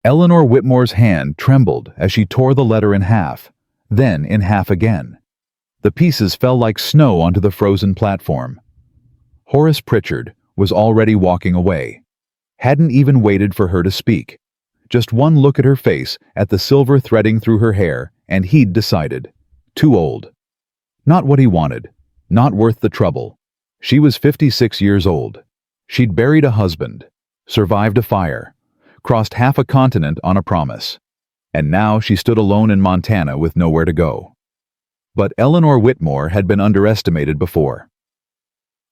Eleanor Whitmore's hand trembled as she tore the letter in half, then in half again. The pieces fell like snow onto the frozen platform. Horace Pritchard was already walking away. Hadn't even waited for her to speak. Just one look at her face, at the silver threading through her hair, and he'd decided. Too old. Not what he wanted. Not worth the trouble. She was 56 years old. She'd buried a husband, survived a fire, crossed half a continent on a promise. And now she stood alone in Montana with nowhere to go. But Eleanor Whitmore had been underestimated before.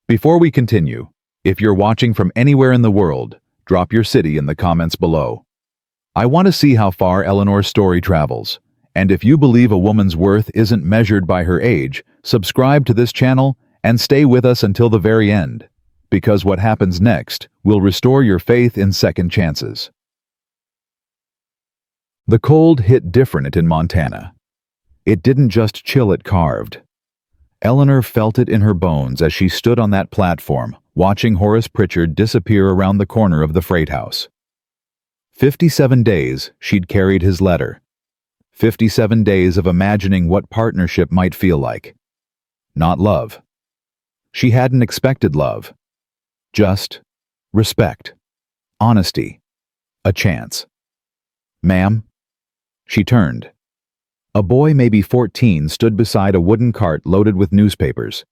Before we continue, if you're watching from anywhere in the world, drop your city in the comments below. I want to see how far Eleanor's story travels, and if you believe a woman's worth isn't measured by her age, subscribe to this channel and stay with us until the very end, because what happens next will restore your faith in second chances. The cold hit different in Montana. It didn't just chill, it carved. Eleanor felt it in her bones as she stood on that platform, watching Horace Pritchard disappear around the corner of the freight house. 57 days she'd carried his letter. 57 days of imagining what partnership might feel like. Not love. She hadn't expected love. Just respect, honesty, a chance. Ma'am? She turned. A boy, maybe 14, stood beside a wooden cart loaded with newspapers.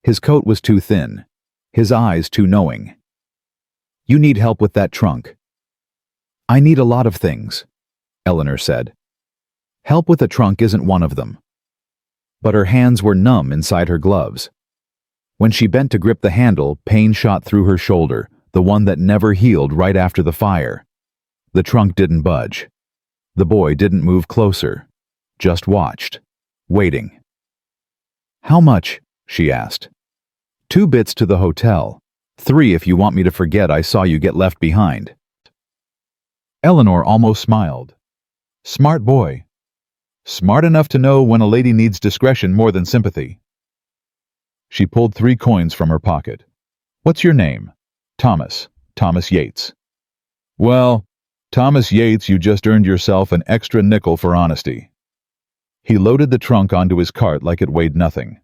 His coat was too thin, his eyes too knowing. You need help with that trunk. I need a lot of things, Eleanor said. Help with a trunk isn't one of them. But her hands were numb inside her gloves. When she bent to grip the handle, pain shot through her shoulder, the one that never healed right after the fire. The trunk didn't budge. The boy didn't move closer, just watched, waiting. How much? She asked. 2 bits to the hotel. 3 if you want me to forget I saw you get left behind. Eleanor almost smiled. Smart boy. Smart enough to know when a lady needs discretion more than sympathy. She pulled 3 coins from her pocket. What's your name? Thomas. Thomas Yates. Well, Thomas Yates, you just earned yourself an extra nickel for honesty. He loaded the trunk onto his cart like it weighed nothing.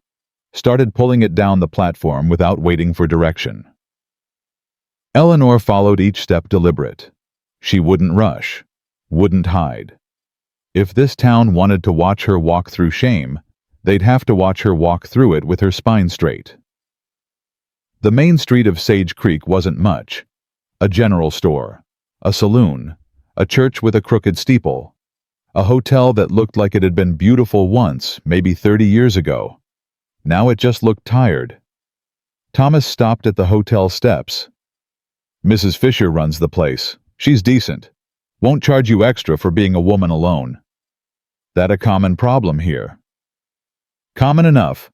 Started pulling it down the platform without waiting for direction. Eleanor followed each step deliberate. She wouldn't rush, wouldn't hide. If this town wanted to watch her walk through shame, they'd have to watch her walk through it with her spine straight. The main street of Sage Creek wasn't much. A general store, a saloon, a church with a crooked steeple, a hotel that looked like it had been beautiful once, maybe 30 years ago. Now it just looked tired. Thomas stopped at the hotel steps. Mrs. Fisher runs the place. She's decent. Won't charge you extra for being a woman alone. That a common problem here? Common enough.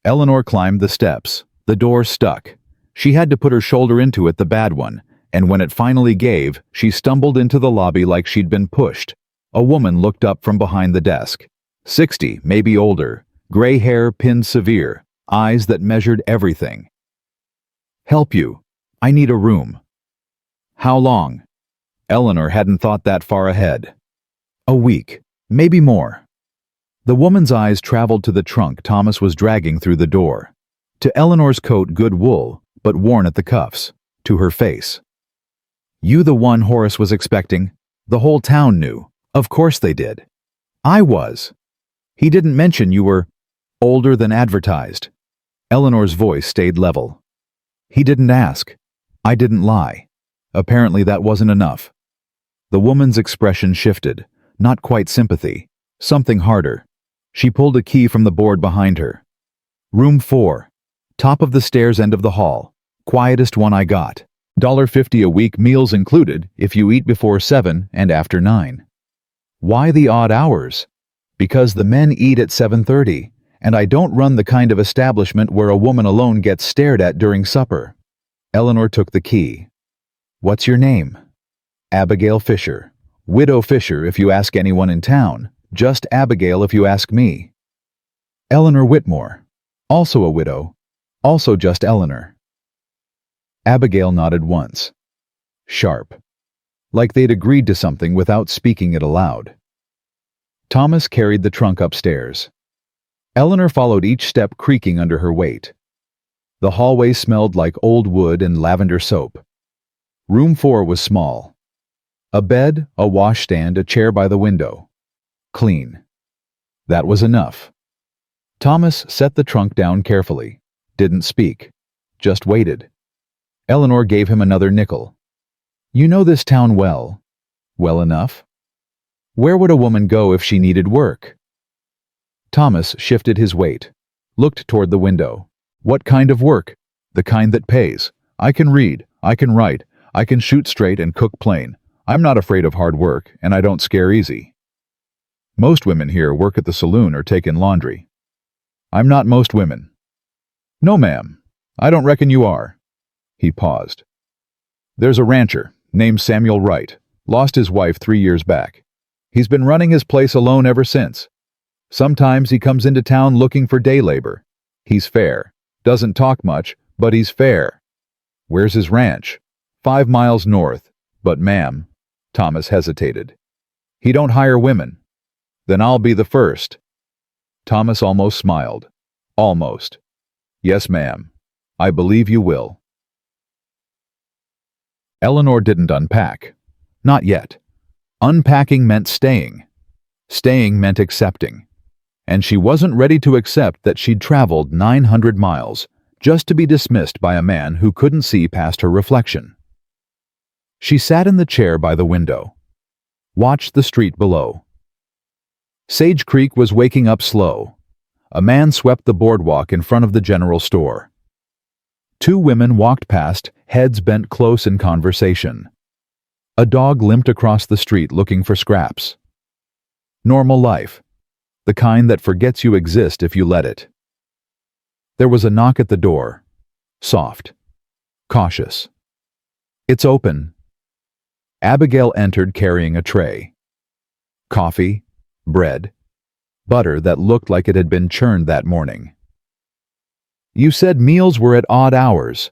Eleanor climbed the steps. The door stuck. She had to put her shoulder into it, the bad one, and when it finally gave, she stumbled into the lobby like she'd been pushed. A woman looked up from behind the desk. 60, maybe older. Gray hair pinned severe. Eyes that measured everything. Help you. I need a room. How long? Eleanor hadn't thought that far ahead. A week. Maybe more. The woman's eyes traveled to the trunk Thomas was dragging through the door. To Eleanor's coat, good wool, but worn at the cuffs. To her face. You the one Horace was expecting? The whole town knew. Of course they did. I was. He didn't mention you were older than advertised. Eleanor's voice stayed level. He didn't ask. I didn't lie. Apparently that wasn't enough. The woman's expression shifted. Not quite sympathy. Something harder. She pulled a key from the board behind her. Room 4. Top of the stairs, end of the hall. Quietest one I got. $1.50 a week, meals included, if you eat before 7 and after 9. Why the odd hours? Because the men eat at 7:30, and I don't run the kind of establishment where a woman alone gets stared at during supper. Eleanor took the key. What's your name? Abigail Fisher. Widow Fisher if you ask anyone in town. Just Abigail if you ask me. Eleanor Whitmore. Also a widow. Also just Eleanor. Abigail nodded once. Sharp. like they'd agreed to something without speaking it aloud. Thomas carried the trunk upstairs. Eleanor followed each step, creaking under her weight. The hallway smelled like old wood and lavender soap. Room 4 was small. A bed, a washstand, a chair by the window. Clean. That was enough. Thomas set the trunk down carefully, didn't speak, just waited. Eleanor gave him another nickel. You know this town well. Well enough? Where would a woman go if she needed work? Thomas shifted his weight, looked toward the window. What kind of work? The kind that pays. I can read, I can write, I can shoot straight and cook plain. I'm not afraid of hard work, and I don't scare easy. Most women here work at the saloon or take in laundry. I'm not most women. No, ma'am. I don't reckon you are. He paused. There's a rancher named Sam Wright. Lost his wife 3 years back. He's been running his place alone ever since. Sometimes he comes into town looking for day labor. He's fair. Doesn't talk much, but he's fair. Where's his ranch? 5 miles north. But ma'am, Thomas hesitated. He don't hire women. Then I'll be the first. Thomas almost smiled. Almost. Yes, ma'am. I believe you will. Eleanor didn't unpack. Not yet. Unpacking meant staying. Staying meant accepting. And she wasn't ready to accept that she'd traveled 900 miles just to be dismissed by a man who couldn't see past her reflection. She sat in the chair by the window. Watched the street below. Sage Creek was waking up slow. A man swept the boardwalk in front of the general store. 2 women walked past, heads bent close in conversation. A dog limped across the street looking for scraps. Normal life. The kind that forgets you exist if you let it. There was a knock at the door. Soft. Cautious. It's open. Abigail entered carrying a tray. Coffee, bread, butter that looked like it had been churned that morning. You said meals were at odd hours.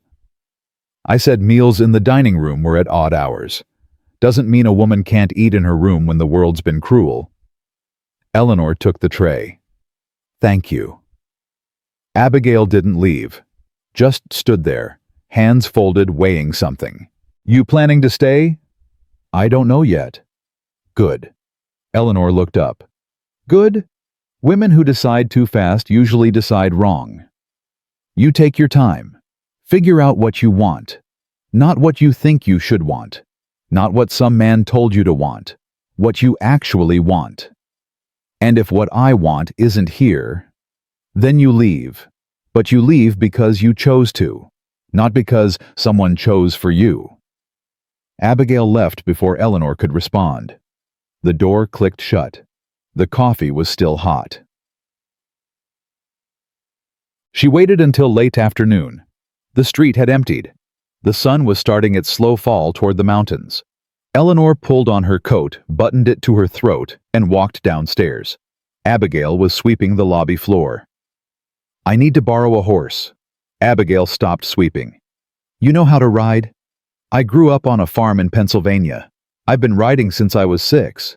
I said meals in the dining room were at odd hours. Doesn't mean a woman can't eat in her room when the world's been cruel. Eleanor took the tray. Thank you. Abigail didn't leave. Just stood there, hands folded, weighing something. You planning to stay? I don't know yet. Good. Eleanor looked up. Good? Women who decide too fast usually decide wrong. You take your time. Figure out what you want. Not what you think you should want. Not what some man told you to want. What you actually want. And if what I want isn't here, then you leave. But you leave because you chose to, not because someone chose for you. Abigail left before Eleanor could respond. The door clicked shut. The coffee was still hot. She waited until late afternoon. The street had emptied. The sun was starting its slow fall toward the mountains. Eleanor pulled on her coat, buttoned it to her throat, and walked downstairs. Abigail was sweeping the lobby floor. I need to borrow a horse. Abigail stopped sweeping. You know how to ride? I grew up on a farm in Pennsylvania. I've been riding since I was 6.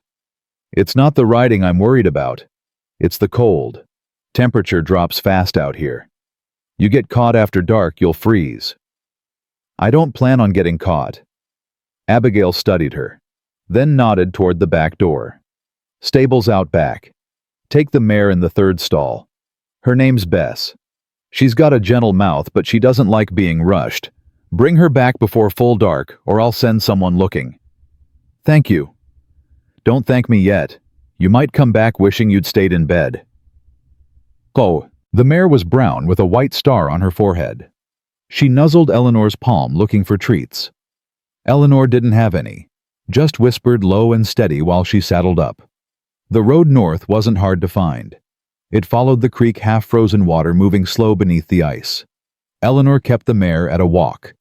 It's not the riding I'm worried about. It's the cold. Temperature drops fast out here. You get caught after dark, you'll freeze. I don't plan on getting caught. Abigail studied her, then nodded toward the back door. Stable's out back. Take the mare in the 3rd stall. Her name's Bess. She's got a gentle mouth, but she doesn't like being rushed. Bring her back before full dark, or I'll send someone looking. Thank you. Don't thank me yet. You might come back wishing you'd stayed in bed. Oh, the mare was brown with a white star on her forehead. She nuzzled Eleanor's palm looking for treats. Eleanor didn't have any, just whispered low and steady while she saddled up. The road north wasn't hard to find. It followed the creek half-frozen water moving slow beneath the ice. Eleanor kept the mare at a walk.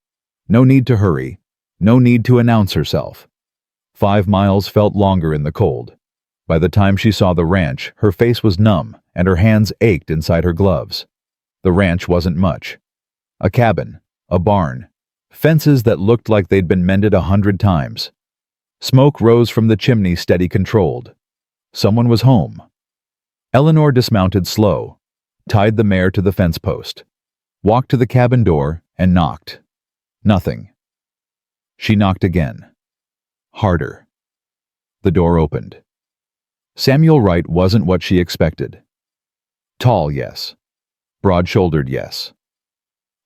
No need to hurry, no need to announce herself. 5 miles felt longer in the cold. By the time she saw the ranch, her face was numb and her hands ached inside her gloves. The ranch wasn't much. A cabin, a barn, fences that looked like they'd been mended 100 times. Smoke rose from the chimney, steady, controlled. Someone was home. Eleanor dismounted slow, tied the mare to the fence post, walked to the cabin door, and knocked. Nothing. She knocked again. Harder. The door opened. Samuel Wright wasn't what she expected. Tall, yes. Broad-shouldered, yes.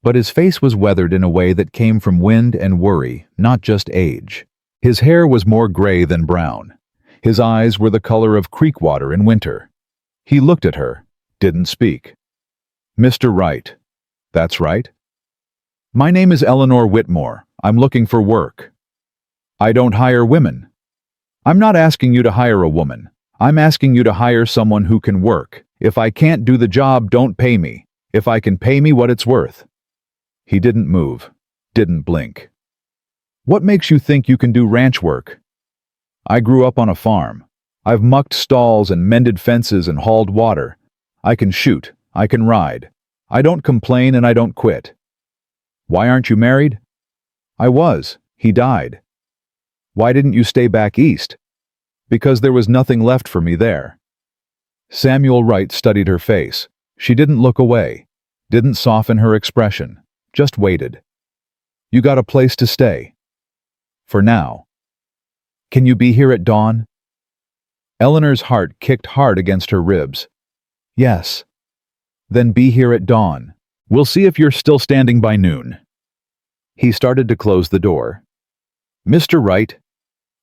But his face was weathered in a way that came from wind and worry, not just age. His hair was more gray than brown. His eyes were the color of creek water in winter. He looked at her, didn't speak. "Mr. Wright." "That's right." "My name is Eleanor Whitmore. I'm looking for work." "I don't hire women." "I'm not asking you to hire a woman. I'm asking you to hire someone who can work. If I can't do the job, don't pay me. If I can pay me what it's worth." He didn't move, didn't blink. "What makes you think you can do ranch work?" "I grew up on a farm. I've mucked stalls and mended fences and hauled water. I can shoot. I can ride. I don't complain and I don't quit." "Why aren't you married?" "I was. He died." "Why didn't you stay back east?" "Because there was nothing left for me there." Samuel Wright studied her face. She didn't look away, didn't soften her expression, just waited. "You got a place to stay?" "For now." "Can you be here at dawn?" Eleanor's heart kicked hard against her ribs. "Yes." "Then be here at dawn. We'll see if you're still standing by noon." He started to close the door. "Mr. Wright."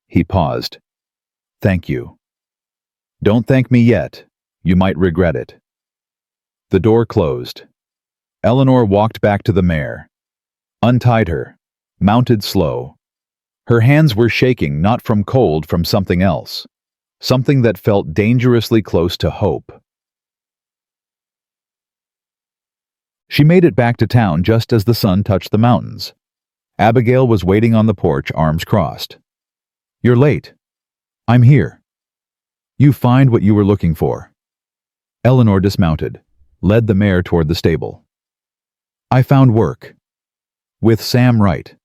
He paused. "Thank you." "Don't thank me yet. You might regret it." The door closed. Eleanor walked back to the mare, untied her, mounted slow. Her hands were shaking, not from cold, from something else. Something that felt dangerously close to hope. She made it back to town just as the sun touched the mountains. Abigail was waiting on the porch, arms crossed. "You're late." "I'm here." "You find what you were looking for." Eleanor dismounted, led the mare toward the stable. "I found work. With Sam Wright.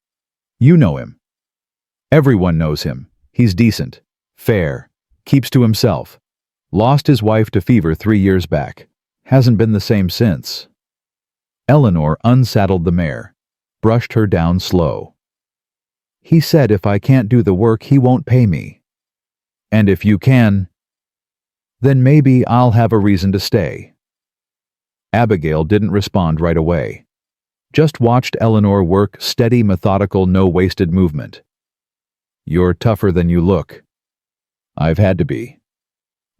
You know him." "Everyone knows him. He's decent, fair, keeps to himself. Lost his wife to fever 3 years back. Hasn't been the same since." Eleanor unsaddled the mare, brushed her down slow. "He said if I can't do the work, he won't pay me. And if you can, then maybe I'll have a reason to stay." Abigail didn't respond right away. Just watched Eleanor work, steady, methodical, no wasted movement. "You're tougher than you look." "I've had to be."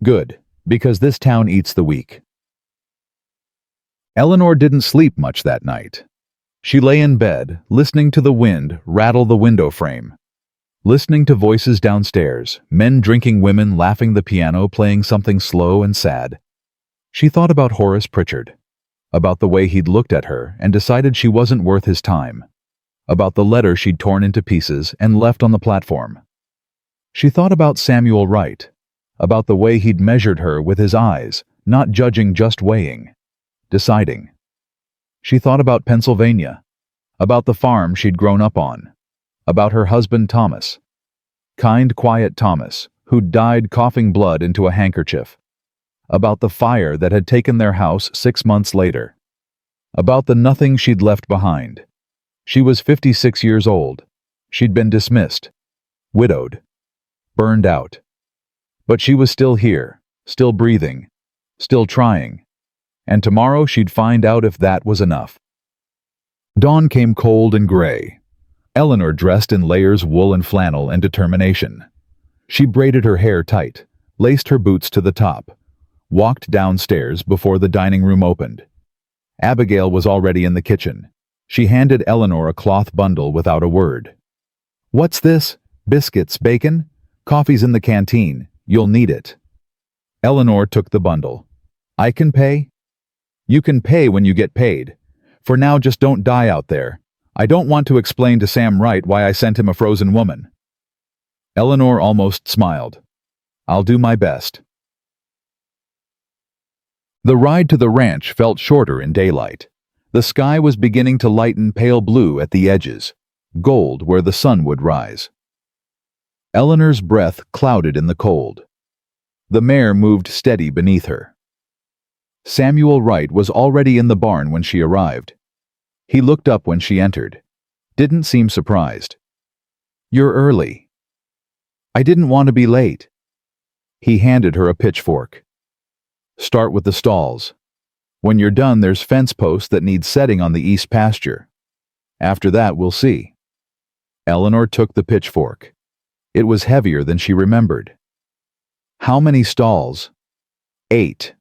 "Good, because this town eats the weak." Eleanor didn't sleep much that night. She lay in bed, listening to the wind rattle the window frame, listening to voices downstairs, men drinking, women laughing, the piano playing something slow and sad. She thought about Horace Pritchard, about the way he'd looked at her and decided she wasn't worth his time, about the letter she'd torn into pieces and left on the platform. She thought about Samuel Wright, about the way he'd measured her with his eyes, not judging, just weighing, deciding. She thought about Pennsylvania, about the farm she'd grown up on, about her husband Thomas, kind, quiet Thomas, who'd died coughing blood into a handkerchief, about the fire that had taken their house 6 months later, about the nothing she'd left behind. She was 56 years old. She'd been dismissed, widowed, burned out. But she was still here, still breathing, still trying. And tomorrow she'd find out if that was enough. Dawn came cold and gray. Eleanor dressed in layers, wool and flannel, and determination. She braided her hair tight, laced her boots to the top, walked downstairs before the dining room opened. Abigail was already in the kitchen. She handed Eleanor a cloth bundle without a word. "What's this? Biscuits, bacon? Coffee's in the canteen. You'll need it." Eleanor took the bundle. "I can pay?" "You can pay when you get paid. For now, just don't die out there. I don't want to explain to Sam Wright why I sent him a frozen woman." Eleanor almost smiled. "I'll do my best." The ride to the ranch felt shorter in daylight. The sky was beginning to lighten pale blue at the edges, gold where the sun would rise. Eleanor's breath clouded in the cold. The mare moved steady beneath her. Samuel Wright was already in the barn when she arrived. He looked up when she entered. Didn't seem surprised. "You're early." "I didn't want to be late." He handed her a pitchfork. "Start with the stalls. When you're done, there's fence posts that need setting on the east pasture. After that, we'll see." Eleanor took the pitchfork. It was heavier than she remembered. "How many stalls?" "8.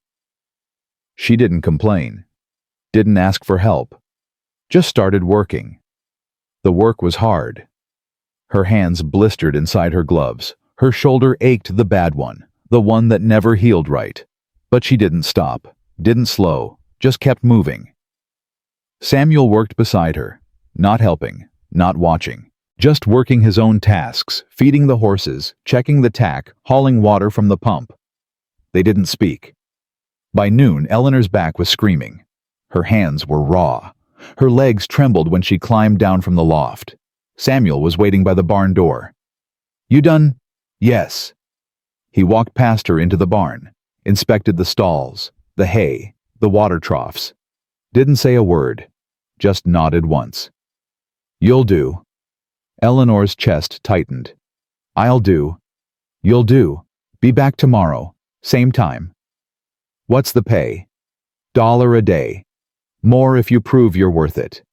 She didn't complain. Didn't ask for help. Just started working. The work was hard. Her hands blistered inside her gloves. Her shoulder ached, the bad one, the one that never healed right. But she didn't stop, didn't slow, just kept moving. Samuel worked beside her, not helping, not watching, just working his own tasks, feeding the horses, checking the tack, hauling water from the pump. They didn't speak. By noon, Eleanor's back was screaming. Her hands were raw. Her legs trembled when she climbed down from the loft. Samuel was waiting by the barn door. "You done?" "Yes." He walked past her into the barn, inspected the stalls, the hay, the water troughs. Didn't say a word, just nodded once. "You'll do." Eleanor's chest tightened. "I'll do." "You'll do. Be back tomorrow. Same time." "What's the pay?" $1 a day. More if you prove you're worth it."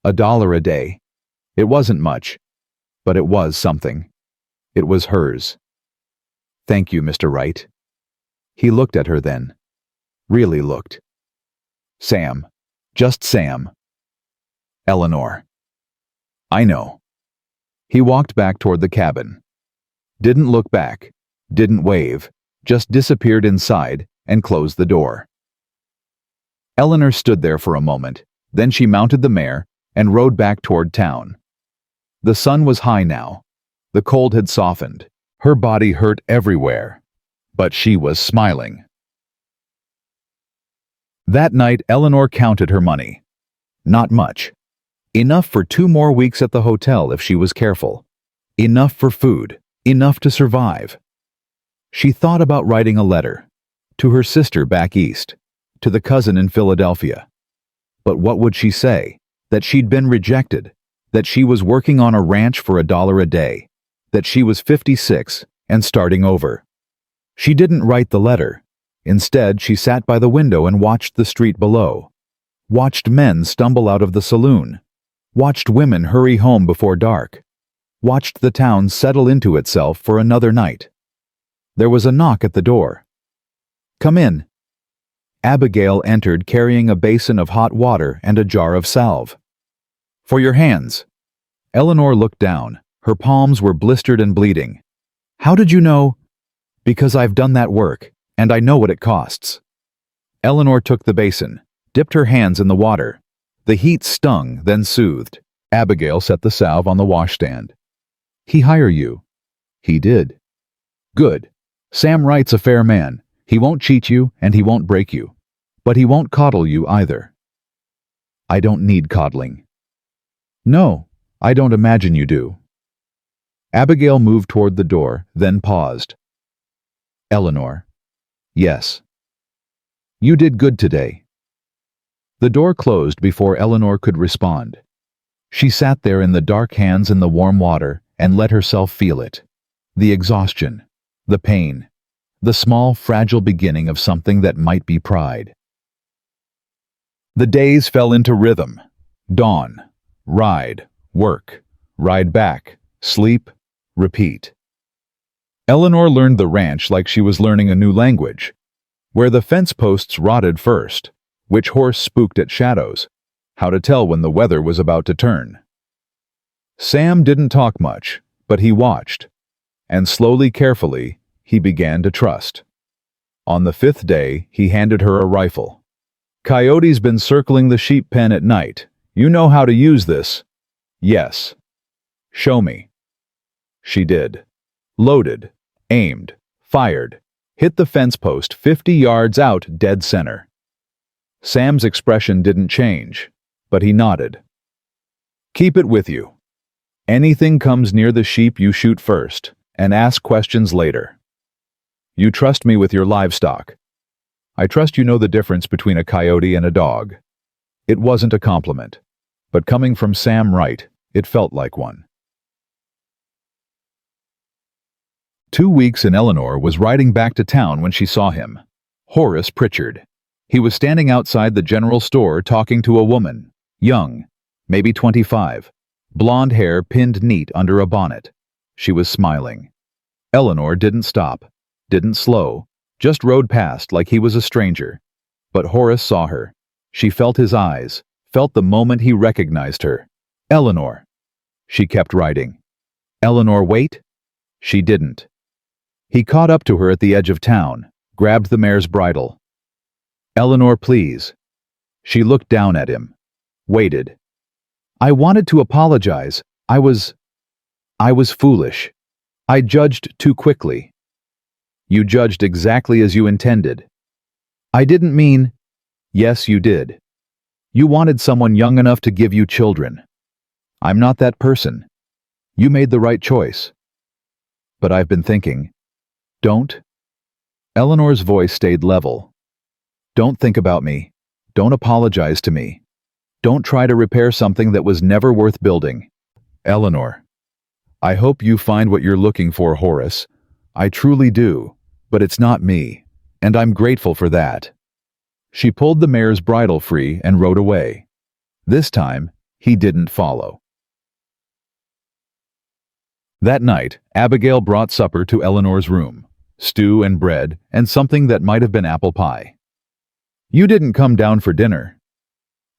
$1 a day. It wasn't much, but it was something. It was hers. "Thank you, Mr. Wright." He looked at her then. Really looked. "Sam. Just Sam." "Eleanor." "I know." He walked back toward the cabin. Didn't look back, didn't wave, just disappeared inside and closed the door. Eleanor stood there for a moment, then she mounted the mare and rode back toward town. The sun was high now. The cold had softened. Her body hurt everywhere, but she was smiling. That night, Eleanor counted her money. Not much. Enough for 2 more weeks at the hotel if she was careful. Enough for food. Enough to survive. She thought about writing a letter. To her sister back east. To the cousin in Philadelphia. But what would she say? That she'd been rejected. That she was working on a ranch for $1 a day. That she was 56 and starting over. She didn't write the letter. Instead, she sat by the window and watched the street below. Watched men stumble out of the saloon. Watched women hurry home before dark. Watched the town settle into itself for another night. There was a knock at the door. "Come in." Abigail entered carrying a basin of hot water and a jar of salve. "For your hands." Eleanor looked down. Her palms were blistered and bleeding. "How did you know?" "Because I've done that work, and I know what it costs." Eleanor took the basin, dipped her hands in the water. The heat stung, then soothed. Abigail set the salve on the washstand. "He hire you?" "He did." "Good. Sam Wright's a fair man. He won't cheat you, and he won't break you. But he won't coddle you either." "I don't need coddling." "No, I don't imagine you do." Abigail moved toward the door, then paused. "Eleanor." "Yes." "You did good today." The door closed before Eleanor could respond. She sat there in the dark hands in the warm water and let herself feel it. The exhaustion, the pain, the small, fragile beginning of something that might be pride. The days fell into rhythm. Dawn, ride, work, ride back, sleep, repeat. Eleanor learned the ranch like she was learning a new language. Where the fence posts rotted first, which horse spooked at shadows, how to tell when the weather was about to turn. Sam didn't talk much, but he watched, and slowly, carefully, he began to trust. On the 5th day, he handed her a rifle. "Coyote's been circling the sheep pen at night. You know how to use this?" "Yes." "Show me." She did. Loaded, aimed, fired, hit the fence post 50 yards out dead center. Sam's expression didn't change, but he nodded. "Keep it with you." Anything comes near the sheep you shoot first, and ask questions later. You trust me with your livestock. I trust you know the difference between a coyote and a dog. It wasn't a compliment, but coming from Sam Wright, it felt like one. 2 weeks and Eleanor was riding back to town when she saw him. Horace Pritchard. He was standing outside the general store talking to a woman, young, maybe 25, blonde hair pinned neat under a bonnet. She was smiling. Eleanor didn't stop, didn't slow, just rode past like he was a stranger. But Horace saw her. She felt his eyes, felt the moment he recognized her. Eleanor. She kept riding. Eleanor, wait? She didn't. He caught up to her at the edge of town, grabbed the mare's bridle. Eleanor, please. She looked down at him. Waited. I wanted to apologize. I was foolish. I judged too quickly. You judged exactly as you intended. I didn't mean... Yes, you did. You wanted someone young enough to give you children. I'm not that person. You made the right choice. But I've been thinking. Don't. Eleanor's voice stayed level. Don't think about me. Don't apologize to me. Don't try to repair something that was never worth building. Eleanor. I hope you find what you're looking for, Horace. I truly do, but it's not me, and I'm grateful for that. She pulled the mare's bridle free and rode away. This time, he didn't follow. That night, Abigail brought supper to Eleanor's room, stew and bread and something that might have been apple pie. You didn't come down for dinner.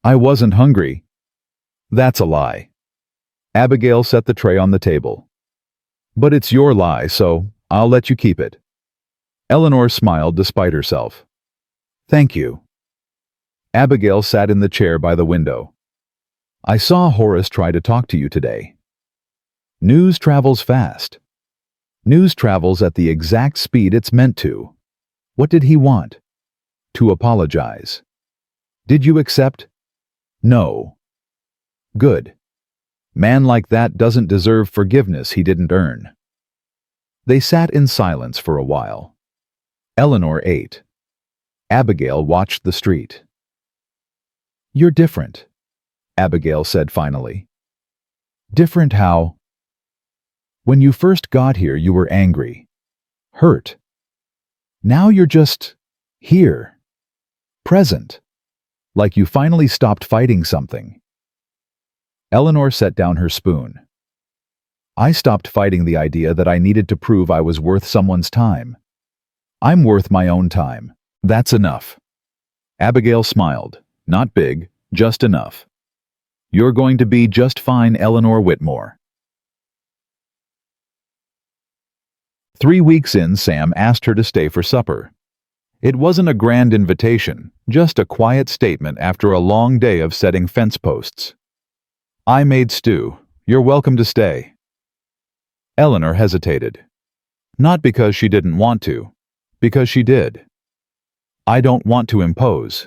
I wasn't hungry. That's a lie. Abigail set the tray on the table. But it's your lie, so I'll let you keep it. Eleanor smiled despite herself. Thank you. Abigail sat in the chair by the window. I saw Horace try to talk to you today. News travels fast. News travels at the exact speed it's meant to. What did he want? To apologize. Did you accept? No. Good. Man like that doesn't deserve forgiveness he didn't earn. They sat in silence for a while. Eleanor ate. Abigail watched the street. You're different, Abigail said finally. Different how? When you first got here, you were angry, hurt. Now you're just here, present, like you finally stopped fighting something. Eleanor set down her spoon. I stopped fighting the idea that I needed to prove I was worth someone's time. I'm worth my own time. That's enough. Abigail smiled. Not big, just enough. You're going to be just fine, Eleanor Whitmore. 3 weeks in, Sam asked her to stay for supper. It wasn't a grand invitation, just a quiet statement after a long day of setting fence posts. I made stew. You're welcome to stay. Eleanor hesitated. Not because she didn't want to, because she did. I don't want to impose.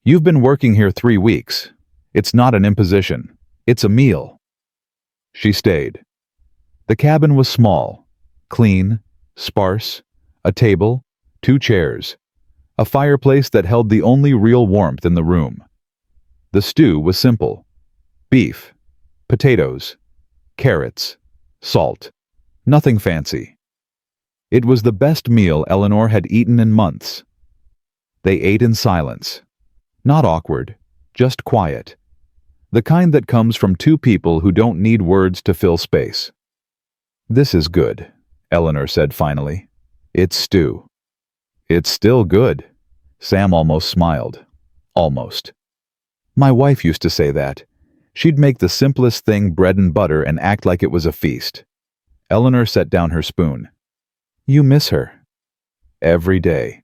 You've been working here 3 weeks. It's not an imposition. It's a meal. She stayed. The cabin was small, clean, sparse, a table, 2 chairs, a fireplace that held the only real warmth in the room. The stew was simple. Beef, potatoes, carrots, salt, nothing fancy. It was the best meal Eleanor had eaten in months. They ate in silence. Not awkward, just quiet. The kind that comes from 2 people who don't need words to fill space. This is good, Eleanor said finally. It's stew. It's still good. Sam almost smiled. Almost. My wife used to say that. She'd make the simplest thing bread and butter and act like it was a feast. Eleanor set down her spoon. You miss her. Every day.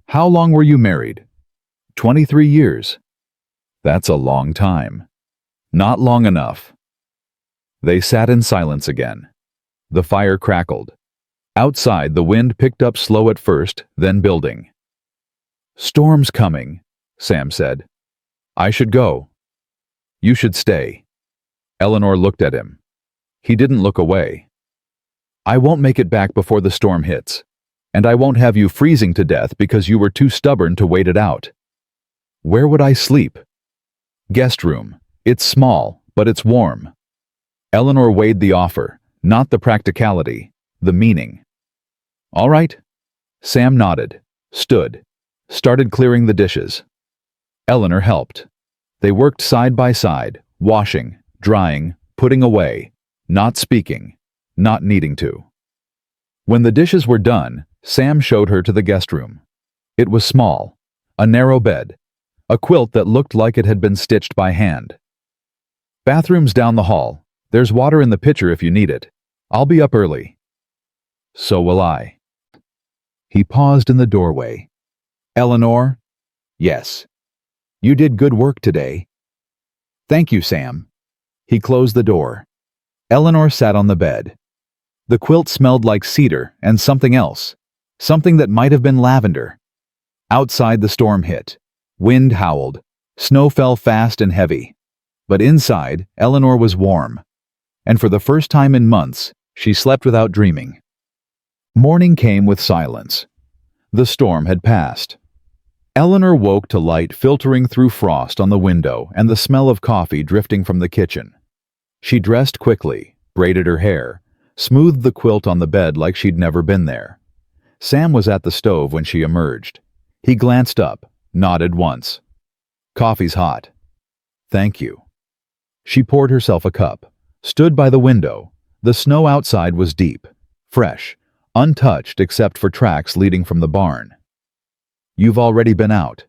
How long were you married? 23 years. That's a long time. Not long enough. They sat in silence again. The fire crackled. Outside, the wind picked up slow at first, then building. Storm's coming, Sam said. I should go. You should stay. Eleanor looked at him. He didn't look away. I won't make it back before the storm hits. And I won't have you freezing to death because you were too stubborn to wait it out. Where would I sleep? Guest room. It's small, but it's warm. Eleanor weighed the offer, not the practicality, the meaning. All right. Sam nodded, stood, started clearing the dishes. Eleanor helped. They worked side by side, washing, drying, putting away, not speaking, not needing to. When the dishes were done, Sam showed her to the guest room. It was small, a narrow bed, a quilt that looked like it had been stitched by hand. Bathroom's down the hall. There's water in the pitcher if you need it. I'll be up early. So will I. He paused in the doorway. Eleanor? Yes. You did good work today. Thank you, Sam. He closed the door. Eleanor sat on the bed. The quilt smelled like cedar and something else, something that might have been lavender. Outside the storm hit. Wind howled. Snow fell fast and heavy. But inside, Eleanor was warm. And for the first time in months, she slept without dreaming. Morning came with silence. The storm had passed. Eleanor woke to light filtering through frost on the window and the smell of coffee drifting from the kitchen. She dressed quickly, braided her hair, smoothed the quilt on the bed like she'd never been there. Sam was at the stove when she emerged. He glanced up, nodded once. Coffee's hot. Thank you. She poured herself a cup, stood by the window. The snow outside was deep, fresh, untouched except for tracks leading from the barn. You've already been out.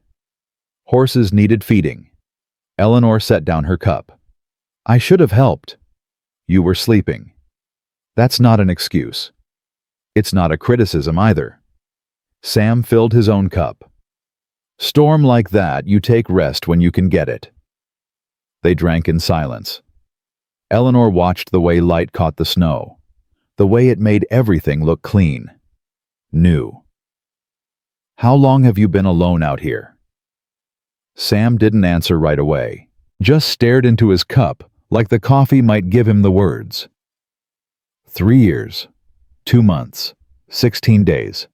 Horses needed feeding. Eleanor set down her cup. I should have helped. You were sleeping. That's not an excuse. It's not a criticism either. Sam filled his own cup. Storm like that, you take rest when you can get it. They drank in silence. Eleanor watched the way light caught the snow, the way it made everything look clean, new. How long have you been alone out here? Sam didn't answer right away, just stared into his cup like the coffee might give him the words. 3 years, 2 months, 16 days.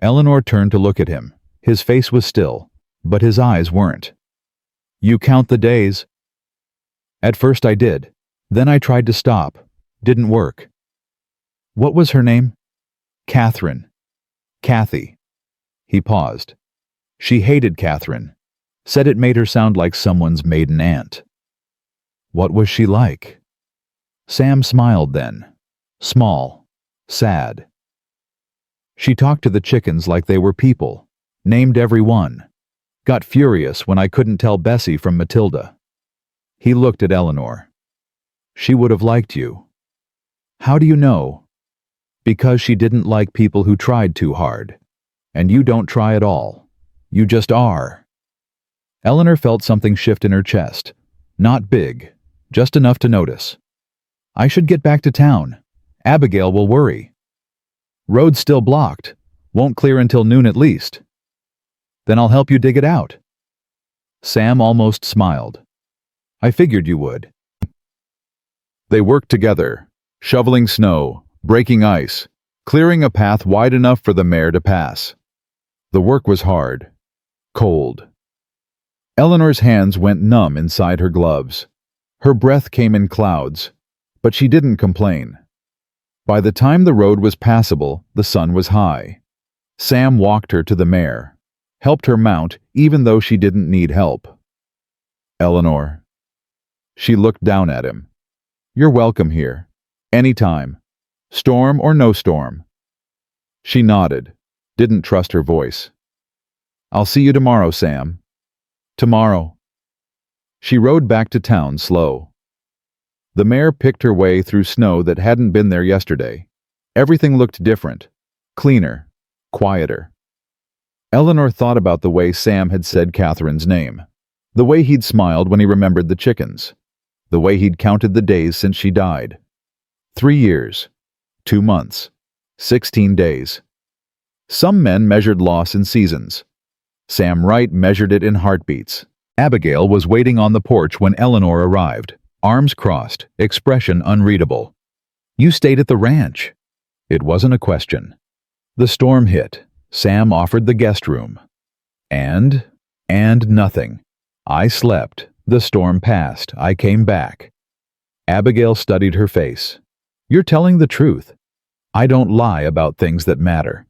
Eleanor turned to look at him. His face was still, but his eyes weren't. You count the days? At first I did. Then I tried to stop. Didn't work. What was her name? Catherine. Kathy. He paused. She hated Catherine. Said it made her sound like someone's maiden aunt. What was she like? Sam smiled then. Small. Sad. She talked to the chickens like they were people. Named every one. Got furious when I couldn't tell Bessie from Matilda. He looked at Eleanor. She would have liked you. How do you know? Because she didn't like people who tried too hard. And you don't try at all. You just are. Eleanor felt something shift in her chest. Not big, just enough to notice. I should get back to town. Abigail will worry. Road's still blocked. Won't clear until noon at least. Then I'll help you dig it out. Sam almost smiled. I figured you would. They worked together, shoveling snow, breaking ice, clearing a path wide enough for the mare to pass. The work was hard, cold. Eleanor's hands went numb inside her gloves. Her breath came in clouds, but she didn't complain. By the time the road was passable, the sun was high. Sam walked her to the mare, helped her mount even though she didn't need help. Eleanor. She looked down at him. You're welcome here. Anytime. Storm or no storm. She nodded, didn't trust her voice. I'll see you tomorrow, Sam. Tomorrow. She rode back to town slow. The mare picked her way through snow that hadn't been there yesterday. Everything looked different, cleaner, quieter. Eleanor thought about the way Sam had said Catherine's name, the way he'd smiled when he remembered the chickens, the way he'd counted the days since she died. 3 years, 2 months, 16 days. Some men measured loss in seasons. Sam Wright measured it in heartbeats. Abigail was waiting on the porch when Eleanor arrived, Arms crossed, expression unreadable. "You stayed at the ranch." It wasn't a question. The storm hit. Sam offered the guest room. And nothing. I slept. The storm passed. I came back. Abigail studied her face. "You're telling the truth. I don't lie about things that matter."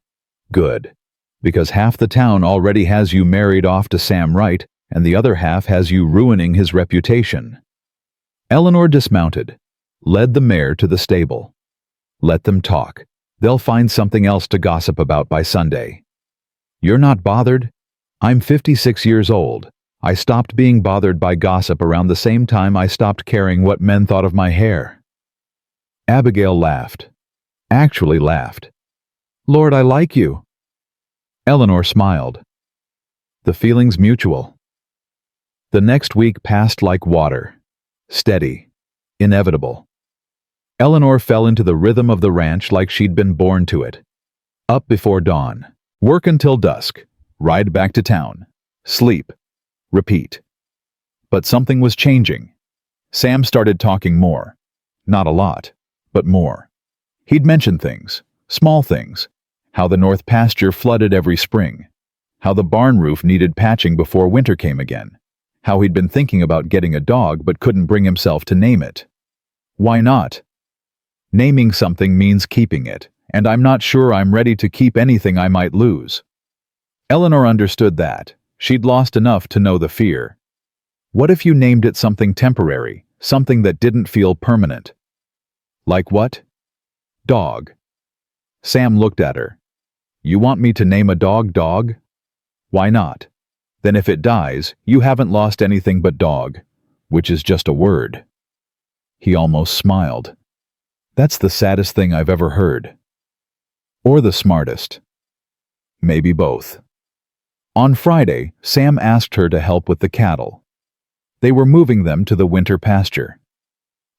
"Good. Because half the town already has you married off to Sam Wright, and the other half has you ruining his reputation." Eleanor dismounted, led the mare to the stable. "Let them talk. They'll find something else to gossip about by Sunday." "You're not bothered? I'm 56 years old. I stopped being bothered by gossip around the same time I stopped caring what men thought of my hair." Abigail laughed. Actually laughed. "Lord, I like you." Eleanor smiled. The feeling's mutual. The next week passed like water. Steady. Inevitable. Eleanor fell into the rhythm of the ranch like she'd been born to it. Up before dawn. Work until dusk. Ride back to town. Sleep. Repeat. But something was changing. Sam started talking more. Not a lot, but more. He'd mention things, small things. How the north pasture flooded every spring. How the barn roof needed patching before winter came again. How he'd been thinking about getting a dog but couldn't bring himself to name it. Why not? Naming something means keeping it, and I'm not sure I'm ready to keep anything I might lose. Eleanor understood that. She'd lost enough to know the fear. What if you named it something temporary, something that didn't feel permanent? Like what? Dog. Sam looked at her. "You want me to name a dog Dog? Why not? Then if it dies, you haven't lost anything but dog, which is just a word." He almost smiled. "That's the saddest thing I've ever heard." Or the smartest. Maybe both. On Friday, Sam asked her to help with the cattle. They were moving them to the winter pasture.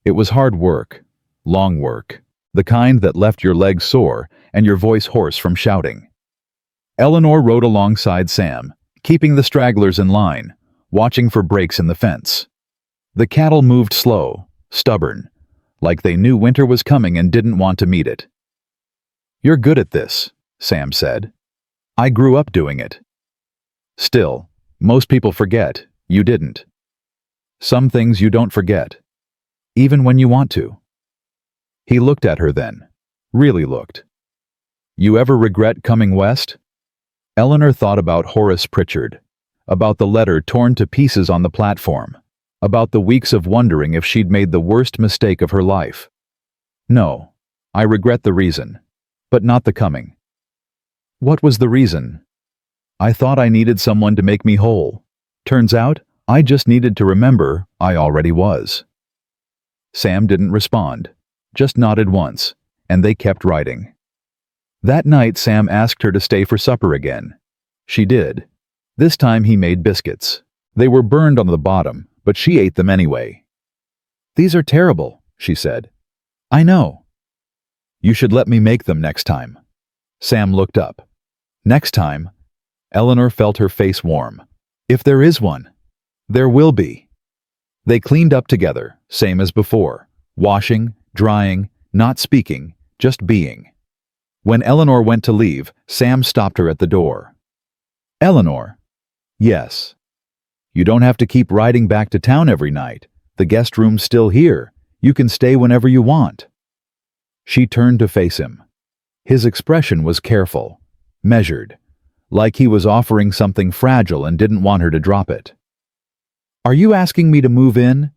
It was hard work, long work, the kind that left your legs sore and your voice hoarse from shouting. Eleanor rode alongside Sam, keeping the stragglers in line, watching for breaks in the fence. The cattle moved slow, stubborn, like they knew winter was coming and didn't want to meet it. "You're good at this," Sam said. "I grew up doing it." Still, most people forget you didn't. Some things you don't forget, even when you want to. He looked at her then, really looked. "You ever regret coming west?" Eleanor thought about Horace Pritchard, about the letter torn to pieces on the platform, about the weeks of wondering if she'd made the worst mistake of her life. "No, I regret the reason, but not the coming." "What was the reason?" "I thought I needed someone to make me whole. Turns out, I just needed to remember I already was." Sam didn't respond, just nodded once, and they kept riding. That night Sam asked her to stay for supper again. She did. This time he made biscuits. They were burned on the bottom, but she ate them anyway. "These are terrible," she said. "I know." "You should let me make them next time." Sam looked up. "Next time?" Eleanor felt her face warm. "If there is one." "There will be." They cleaned up together, same as before, washing, drying, not speaking, just being. When Eleanor went to leave, Sam stopped her at the door. "Eleanor." "Yes." "You don't have to keep riding back to town every night. The guest room's still here. You can stay whenever you want." She turned to face him. His expression was careful, measured, like he was offering something fragile and didn't want her to drop it. "Are you asking me to move in?"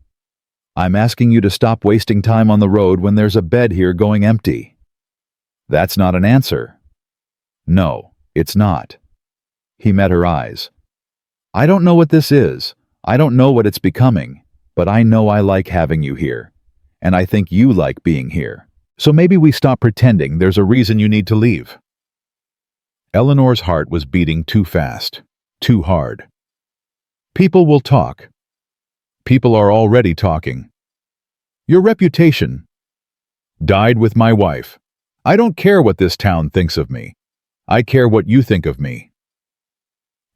"I'm asking you to stop wasting time on the road when there's a bed here going empty." "That's not an answer." "No, it's not." He met her eyes. "I don't know what this is. I don't know what it's becoming, but I know I like having you here. And I think you like being here. So maybe we stop pretending there's a reason you need to leave." Eleanor's heart was beating too fast, too hard. "People will talk." "People are already talking." "Your reputation." "Died with my wife. I don't care what this town thinks of me. I care what you think of me."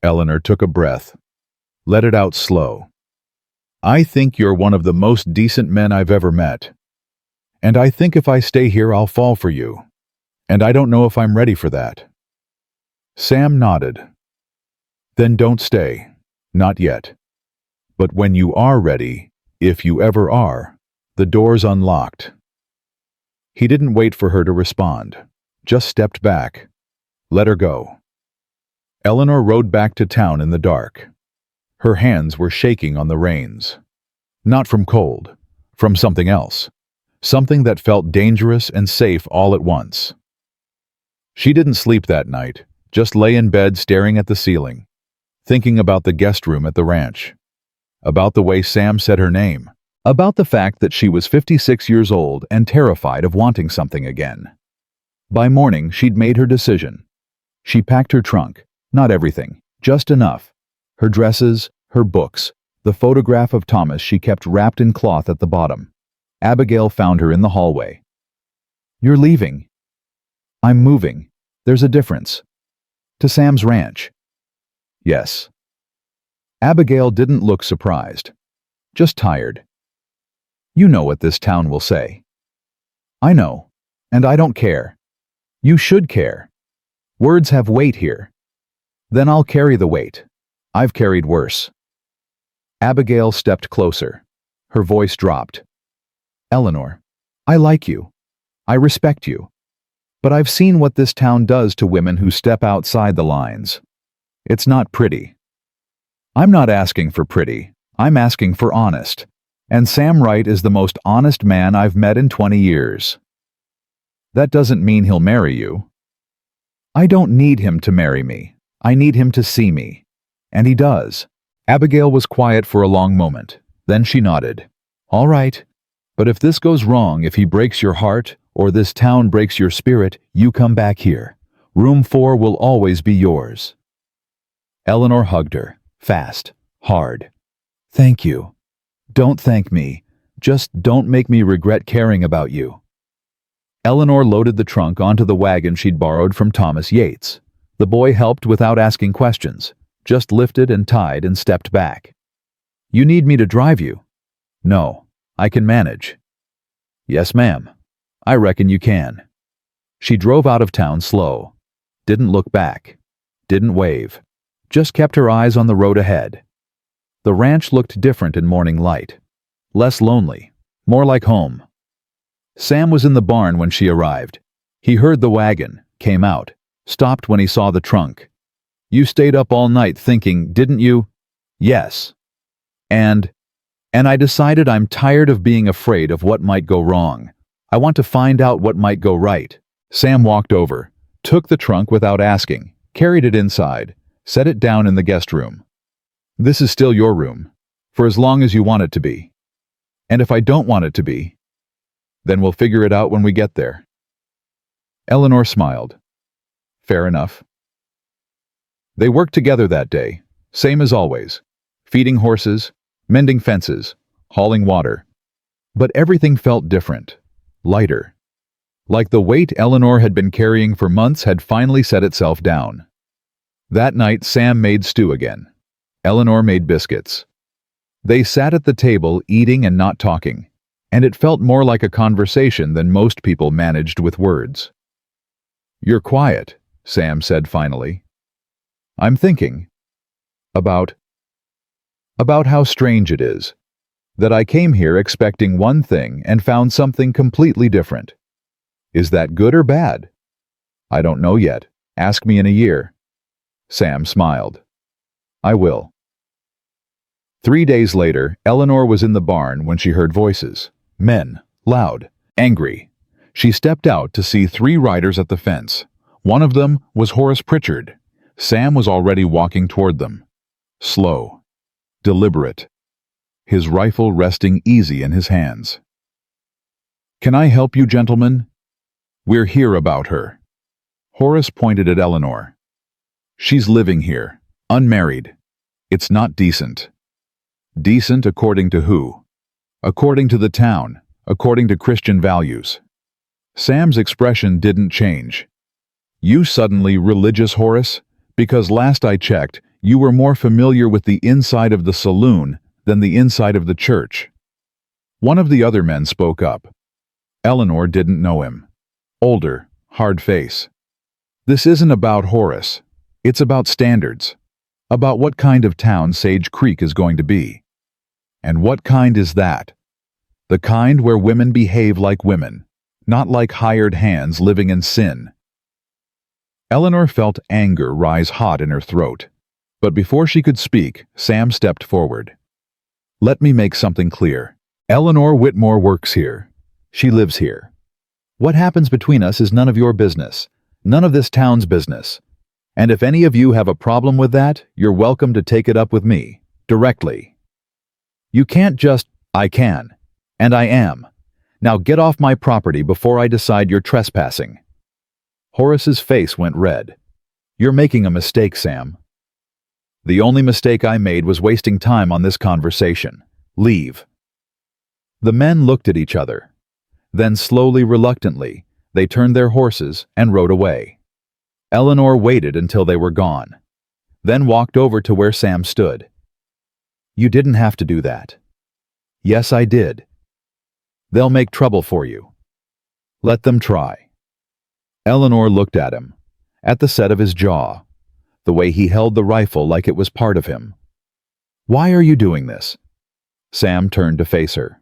Eleanor took a breath. Let it out slow. I think you're one of the most decent men I've ever met. And I think if I stay here, I'll fall for you. And I don't know if I'm ready for that." Sam nodded. "Then don't stay. Not yet. But when you are ready, if you ever are, the door's unlocked." He didn't wait for her to respond, just stepped back. Let her go. Eleanor rode back to town in the dark. Her hands were shaking on the reins. Not from cold, from something else. Something that felt dangerous and safe all at once. She didn't sleep that night, just lay in bed staring at the ceiling, thinking about the guest room at the ranch, about the way Sam said her name, about the fact that she was 56 years old and terrified of wanting something again. By morning, she'd made her decision. She packed her trunk, not everything, just enough. Her dresses, her books, the photograph of Thomas she kept wrapped in cloth at the bottom. Abigail found her in the hallway. "You're leaving." "I'm moving. There's a difference." "To Sam's ranch." "Yes." Abigail didn't look surprised, just tired. "You know what this town will say." "I know, and I don't care. You should care. Words have weight here." "Then I'll carry the weight. I've carried worse." Abigail stepped closer. Her voice dropped. "Eleanor, I like you. I respect you. But I've seen what this town does to women who step outside the lines. It's not pretty." "I'm not asking for pretty. I'm asking for honest. And Sam Wright is the most honest man I've met in 20 years. That doesn't mean he'll marry you." "I don't need him to marry me. I need him to see me. And he does." Abigail was quiet for a long moment. Then she nodded. "All right. But if this goes wrong, if he breaks your heart, or this town breaks your spirit, you come back here. Room 4 will always be yours." Eleanor hugged her, fast, hard. "Thank you. Don't thank me. Just don't make me regret caring about you." Eleanor loaded the trunk onto the wagon she'd borrowed from Thomas Yates. The boy helped without asking questions, just lifted and tied and stepped back. "You need me to drive you?" "No, I can manage." "Yes, ma'am. I reckon you can." She drove out of town slow. Didn't look back. Didn't wave. Just kept her eyes on the road ahead. The ranch looked different in morning light. Less lonely. More like home. Sam was in the barn when she arrived. He heard the wagon, came out, stopped when he saw the trunk. "You stayed up all night thinking, didn't you?" "Yes. And I decided I'm tired of being afraid of what might go wrong. I want to find out what might go right." Sam walked over, took the trunk without asking, carried it inside, set it down in the guest room. "This is still your room, for as long as you want it to be. And if I don't want it to be, then we'll figure it out when we get there." Eleanor smiled. "Fair enough." They worked together that day, same as always, feeding horses, mending fences, hauling water. But everything felt different, lighter. Like the weight Eleanor had been carrying for months had finally set itself down. That night, Sam made stew again. Eleanor made biscuits. They sat at the table eating and not talking, and it felt more like a conversation than most people managed with words. "You're quiet," Sam said finally. "I'm thinking about how strange it is that I came here expecting one thing and found something completely different. Is that good or bad?" "I don't know yet. Ask me in a year." Sam smiled. "I will." 3 days later, Eleanor was in the barn when she heard voices. Men, loud, angry. She stepped out to see 3 riders at the fence. One of them was Horace Pritchard. Sam was already walking toward them. Slow, deliberate, his rifle resting easy in his hands. "Can I help you, gentlemen? We're here about her." Horace pointed at Eleanor. "She's living here, unmarried. It's not decent." "Decent according to who?" "According to the town, according to Christian values." Sam's expression didn't change. "You suddenly religious, Horace? Because last I checked, you were more familiar with the inside of the saloon than the inside of the church. One of the other men spoke up. Eleanor didn't know him. Older, hard face. This isn't about Horace. It's about standards. About what kind of town Sage Creek is going to be. And what kind is that? The kind where women behave like women, not like hired hands living in sin. Eleanor felt anger rise hot in her throat. But before she could speak, Sam stepped forward. Let me make something clear. Eleanor Whitmore works here. She lives here. What happens between us is none of your business. None of this town's business. And if any of you have a problem with that, you're welcome to take it up with me, directly. You can't just, I can. And I am. Now get off my property before I decide you're trespassing. Horace's face went red. You're making a mistake, Sam. The only mistake I made was wasting time on this conversation. Leave. The men looked at each other. Then slowly, reluctantly, they turned their horses and rode away. Eleanor waited until they were gone, then walked over to where Sam stood. You didn't have to do that. Yes, I did. They'll make trouble for you. Let them try. Eleanor looked at him, at the set of his jaw, the way he held the rifle like it was part of him. Why are you doing this? Sam turned to face her.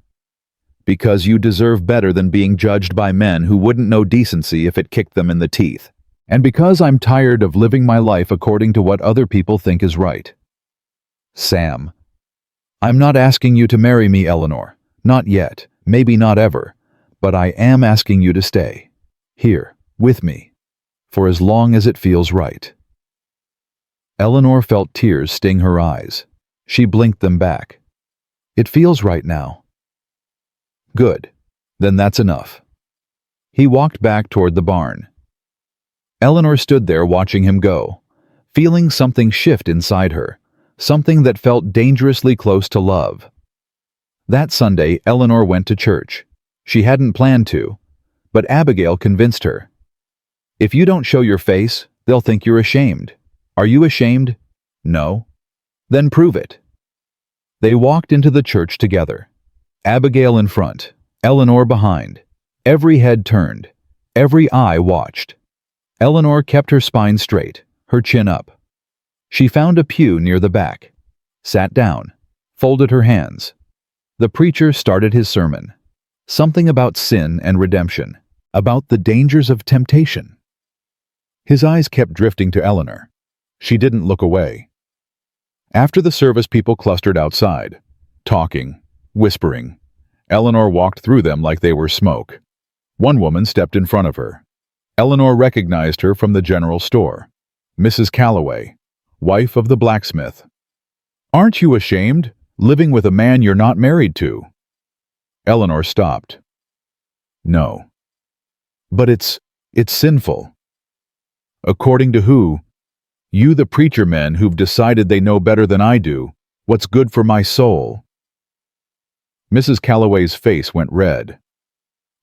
Because you deserve better than being judged by men who wouldn't know decency if it kicked them in the teeth. And because I'm tired of living my life according to what other people think is right. Sam. I'm not asking you to marry me, Eleanor. Not yet. Maybe not ever. But I am asking you to stay. Here, with me. For as long as it feels right. Eleanor felt tears sting her eyes. She blinked them back. It feels right now. Good. Then that's enough. He walked back toward the barn. Eleanor stood there watching him go, feeling something shift inside her, something that felt dangerously close to love. That Sunday, Eleanor went to church. She hadn't planned to, but Abigail convinced her. If you don't show your face, they'll think you're ashamed. Are you ashamed? No. Then prove it. They walked into the church together. Abigail in front, Eleanor behind. Every head turned, every eye watched. Eleanor kept her spine straight, her chin up. She found a pew near the back, sat down, folded her hands. The preacher started his sermon. Something about sin and redemption, about the dangers of temptation. His eyes kept drifting to Eleanor. She didn't look away. After the service, people clustered outside, talking, whispering. Eleanor walked through them like they were smoke. One woman stepped in front of her. Eleanor recognized her from the general store. Mrs. Calloway, wife of the blacksmith. Aren't you ashamed, living with a man you're not married to? Eleanor stopped. No. But it's sinful. According to who? You, the preacher men who've decided they know better than I do, what's good for my soul. Mrs. Calloway's face went red.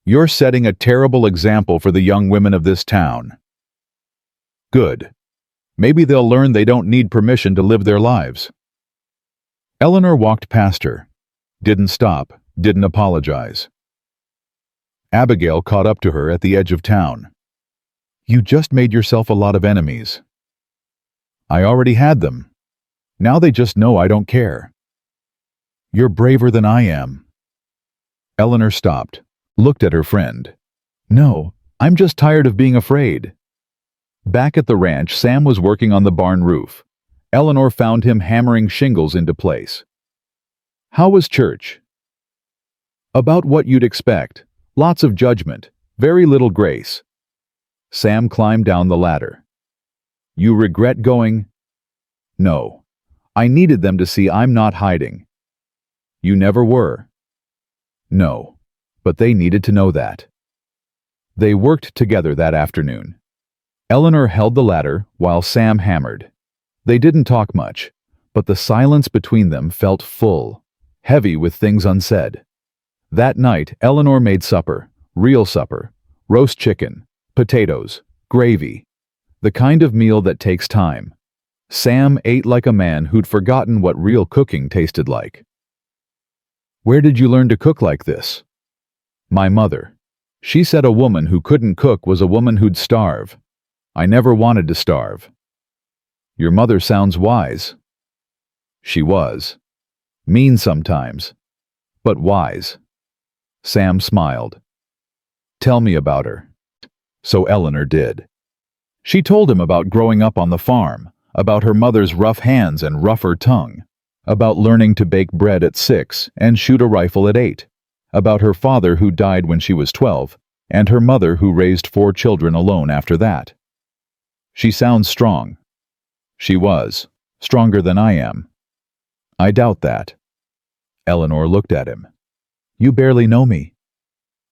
You're setting a terrible example for the young women of this town. Good. Maybe they'll learn they don't need permission to live their lives. Eleanor walked past her. Didn't stop, didn't apologize. Abigail caught up to her at the edge of town. You just made yourself a lot of enemies. I already had them. Now they just know I don't care. You're braver than I am. Eleanor stopped, looked at her friend. No, I'm just tired of being afraid. Back at the ranch, Sam was working on the barn roof. Eleanor found him hammering shingles into place. How was church? About what you'd expect. Lots of judgment, very little grace. Sam climbed down the ladder. You regret going? No. I needed them to see I'm not hiding. You never were. No. But they needed to know that. They worked together that afternoon. Eleanor held the ladder while Sam hammered. They didn't talk much, but the silence between them felt full, heavy with things unsaid. That night, Eleanor made supper, real supper, roast chicken, potatoes, gravy, the kind of meal that takes time. Sam ate like a man who'd forgotten what real cooking tasted like. Where did you learn to cook like this? My mother. She said a woman who couldn't cook was a woman who'd starve. I never wanted to starve. Your mother sounds wise. She was. Mean sometimes, but wise. Sam smiled. Tell me about her. So Eleanor did. She told him about growing up on the farm, about her mother's rough hands and rougher tongue, about learning to bake bread at 6 and shoot a rifle at 8, about her father who died when she was 12, and her mother who raised 4 children alone after that. She sounds strong. She was. Stronger than I am. I doubt that. Eleanor looked at him. You barely know me.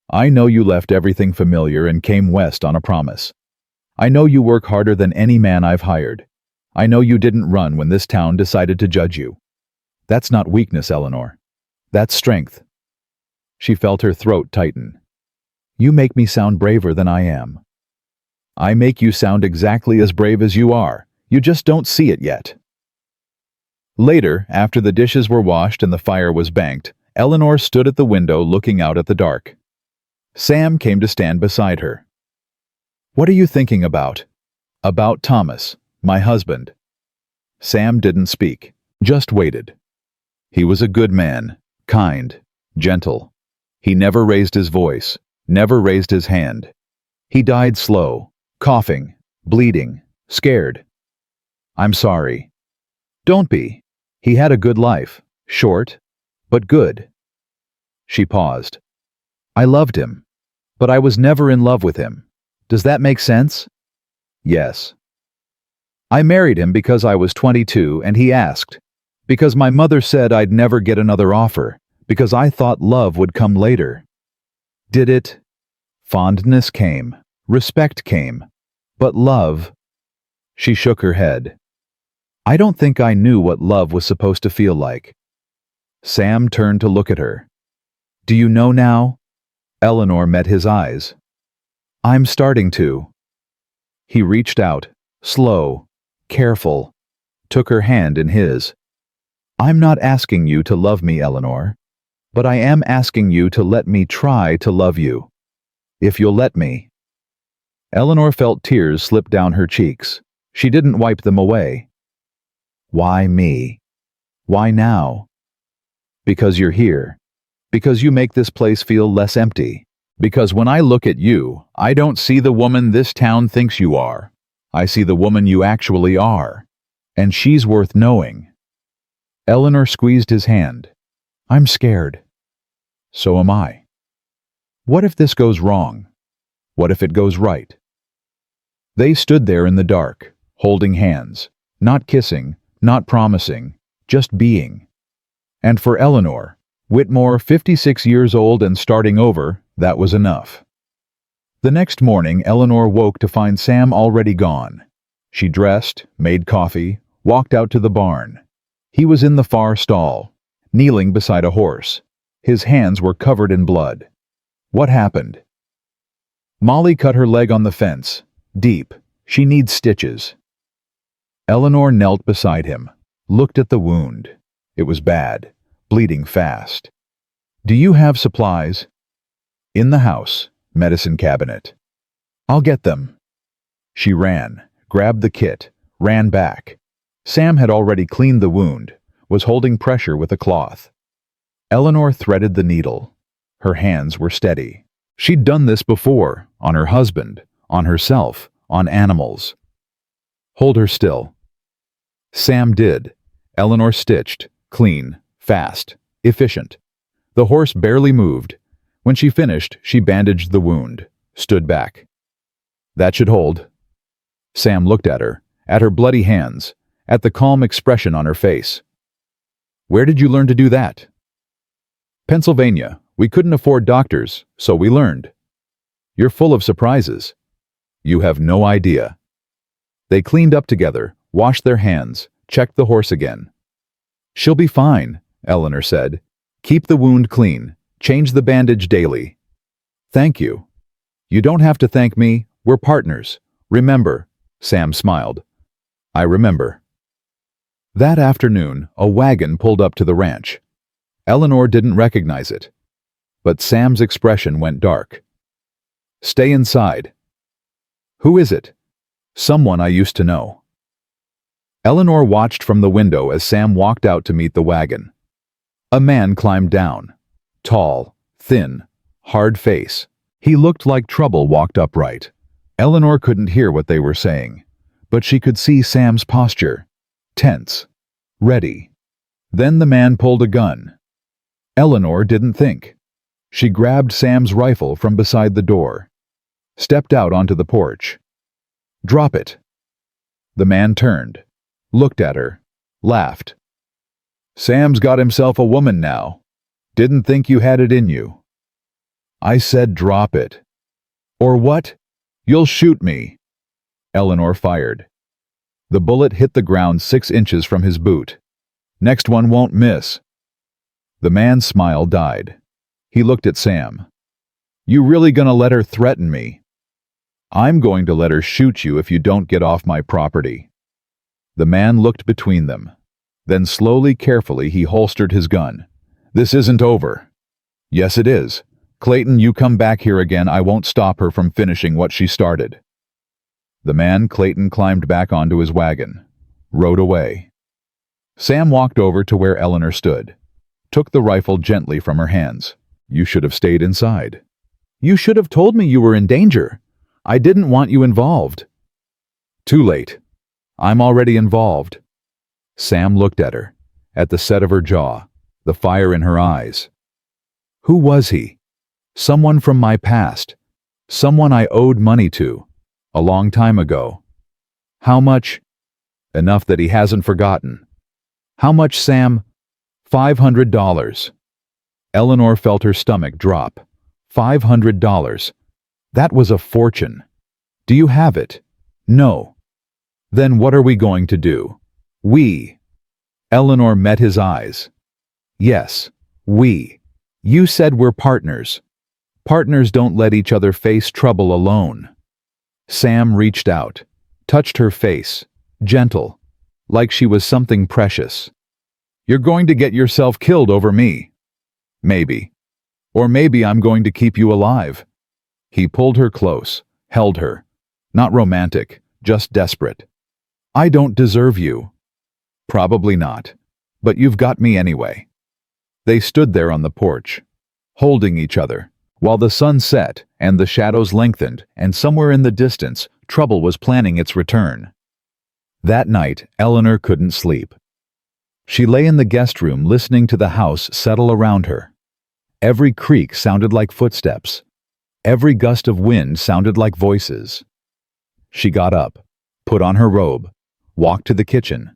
I know you left everything familiar and came west on a promise. I know you work harder than any man I've hired. I know you didn't run when this town decided to judge you. That's not weakness, Eleanor. That's strength. She felt her throat tighten. You make me sound braver than I am. I make you sound exactly as brave as you are. You just don't see it yet. Later, after the dishes were washed and the fire was banked, Eleanor stood at the window looking out at the dark. Sam came to stand beside her. What are you thinking about? About Thomas, my husband. Sam didn't speak, just waited. He was a good man, kind, gentle. He never raised his voice, never raised his hand. He died slow, coughing, bleeding, scared. I'm sorry. Don't be. He had a good life, short, but good. She paused. I loved him, but I was never in love with him. Does that make sense? Yes. I married him because I was 22 and he asked, because my mother said I'd never get another offer, because I thought love would come later. Did it? Fondness came, respect came, but love... She shook her head. I don't think I knew what love was supposed to feel like. Sam turned to look at her. Do you know now? Eleanor met his eyes. I'm starting to. He reached out, slow, careful, took her hand in his. I'm not asking you to love me, Eleanor, but I am asking you to let me try to love you. If you'll let me. Eleanor felt tears slip down her cheeks. She didn't wipe them away. Why me? Why now? Because you're here. Because you make this place feel less empty. Because when I look at you, I don't see the woman this town thinks you are. I see the woman you actually are. And she's worth knowing. Eleanor squeezed his hand. I'm scared. So am I. What if this goes wrong? What if it goes right? They stood there in the dark, holding hands, not kissing, not promising, just being. And for Eleanor, Whitmore, 56 years old and starting over, that was enough. The next morning, Eleanor woke to find Sam already gone. She dressed, made coffee, walked out to the barn. He was in the far stall, kneeling beside a horse. His hands were covered in blood. What happened? Molly cut her leg on the fence. Deep. She needs stitches. Eleanor knelt beside him, looked at the wound. It was bad, bleeding fast. Do you have supplies? In the house, medicine cabinet. I'll get them. She ran, grabbed the kit, ran back. Sam had already cleaned the wound, was holding pressure with a cloth. Eleanor threaded the needle. Her hands were steady. She'd done this before, on her husband, on herself, on animals. Hold her still. Sam did. Eleanor stitched, clean, fast, efficient. The horse barely moved. When she finished, she bandaged the wound, stood back. That should hold. Sam looked at her bloody hands, at the calm expression on her face. Where did you learn to do that? Pennsylvania. We couldn't afford doctors, so we learned. You're full of surprises. You have no idea. They cleaned up together, washed their hands, checked the horse again. She'll be fine, Eleanor said. Keep the wound clean. Change the bandage daily. Thank you. You don't have to thank me. We're partners. Remember, Sam smiled. I remember. That afternoon, a wagon pulled up to the ranch. Eleanor didn't recognize it, but Sam's expression went dark. "Stay inside." "Who is it?" "Someone I used to know." Eleanor watched from the window as Sam walked out to meet the wagon. A man climbed down. Tall, thin, hard face. He looked like trouble walked upright. Eleanor couldn't hear what they were saying, but she could see Sam's posture. Tense. Ready. Then the man pulled a gun. Eleanor didn't think. She grabbed Sam's rifle from beside the door. Stepped out onto the porch. "Drop it." The man turned, looked at her, laughed. "Sam's got himself a woman now. Didn't think you had it in you." "I said drop it." "Or what? You'll shoot me." Eleanor fired. The bullet hit the ground 6 inches from his boot. "Next one won't miss." The man's smile died. He looked at Sam. "You really gonna let her threaten me?" "I'm going to let her shoot you if you don't get off my property." The man looked between them. Then slowly, carefully, he holstered his gun. "This isn't over." "Yes, it is. Clayton, you come back here again, I won't stop her from finishing what she started." The man, Clayton, climbed back onto his wagon, rode away. Sam walked over to where Eleanor stood, took the rifle gently from her hands. "You should have stayed inside." "You should have told me you were in danger. I didn't want you involved." "Too late. I'm already involved." Sam looked at her, at the set of her jaw, the fire in her eyes. "Who was he?" "Someone from my past. Someone I owed money to. A long time ago." "How much?" "Enough that he hasn't forgotten." "How much, Sam?" $500. Eleanor felt her stomach drop. $500. That was a fortune. "Do you have it?" "No." "Then what are we going to do?" "We." Eleanor met his eyes. "Yes, we. You said we're partners. Partners don't let each other face trouble alone." Sam reached out, touched her face, gentle, like she was something precious. "You're going to get yourself killed over me." "Maybe. Or maybe I'm going to keep you alive." He pulled her close, held her. Not romantic, just desperate. "I don't deserve you." "Probably not. But you've got me anyway." They stood there on the porch, holding each other, while the sun set and the shadows lengthened, and somewhere in the distance, trouble was planning its return. That night, Eleanor couldn't sleep. She lay in the guest room listening to the house settle around her. Every creak sounded like footsteps. Every gust of wind sounded like voices. She got up, put on her robe, walked to the kitchen.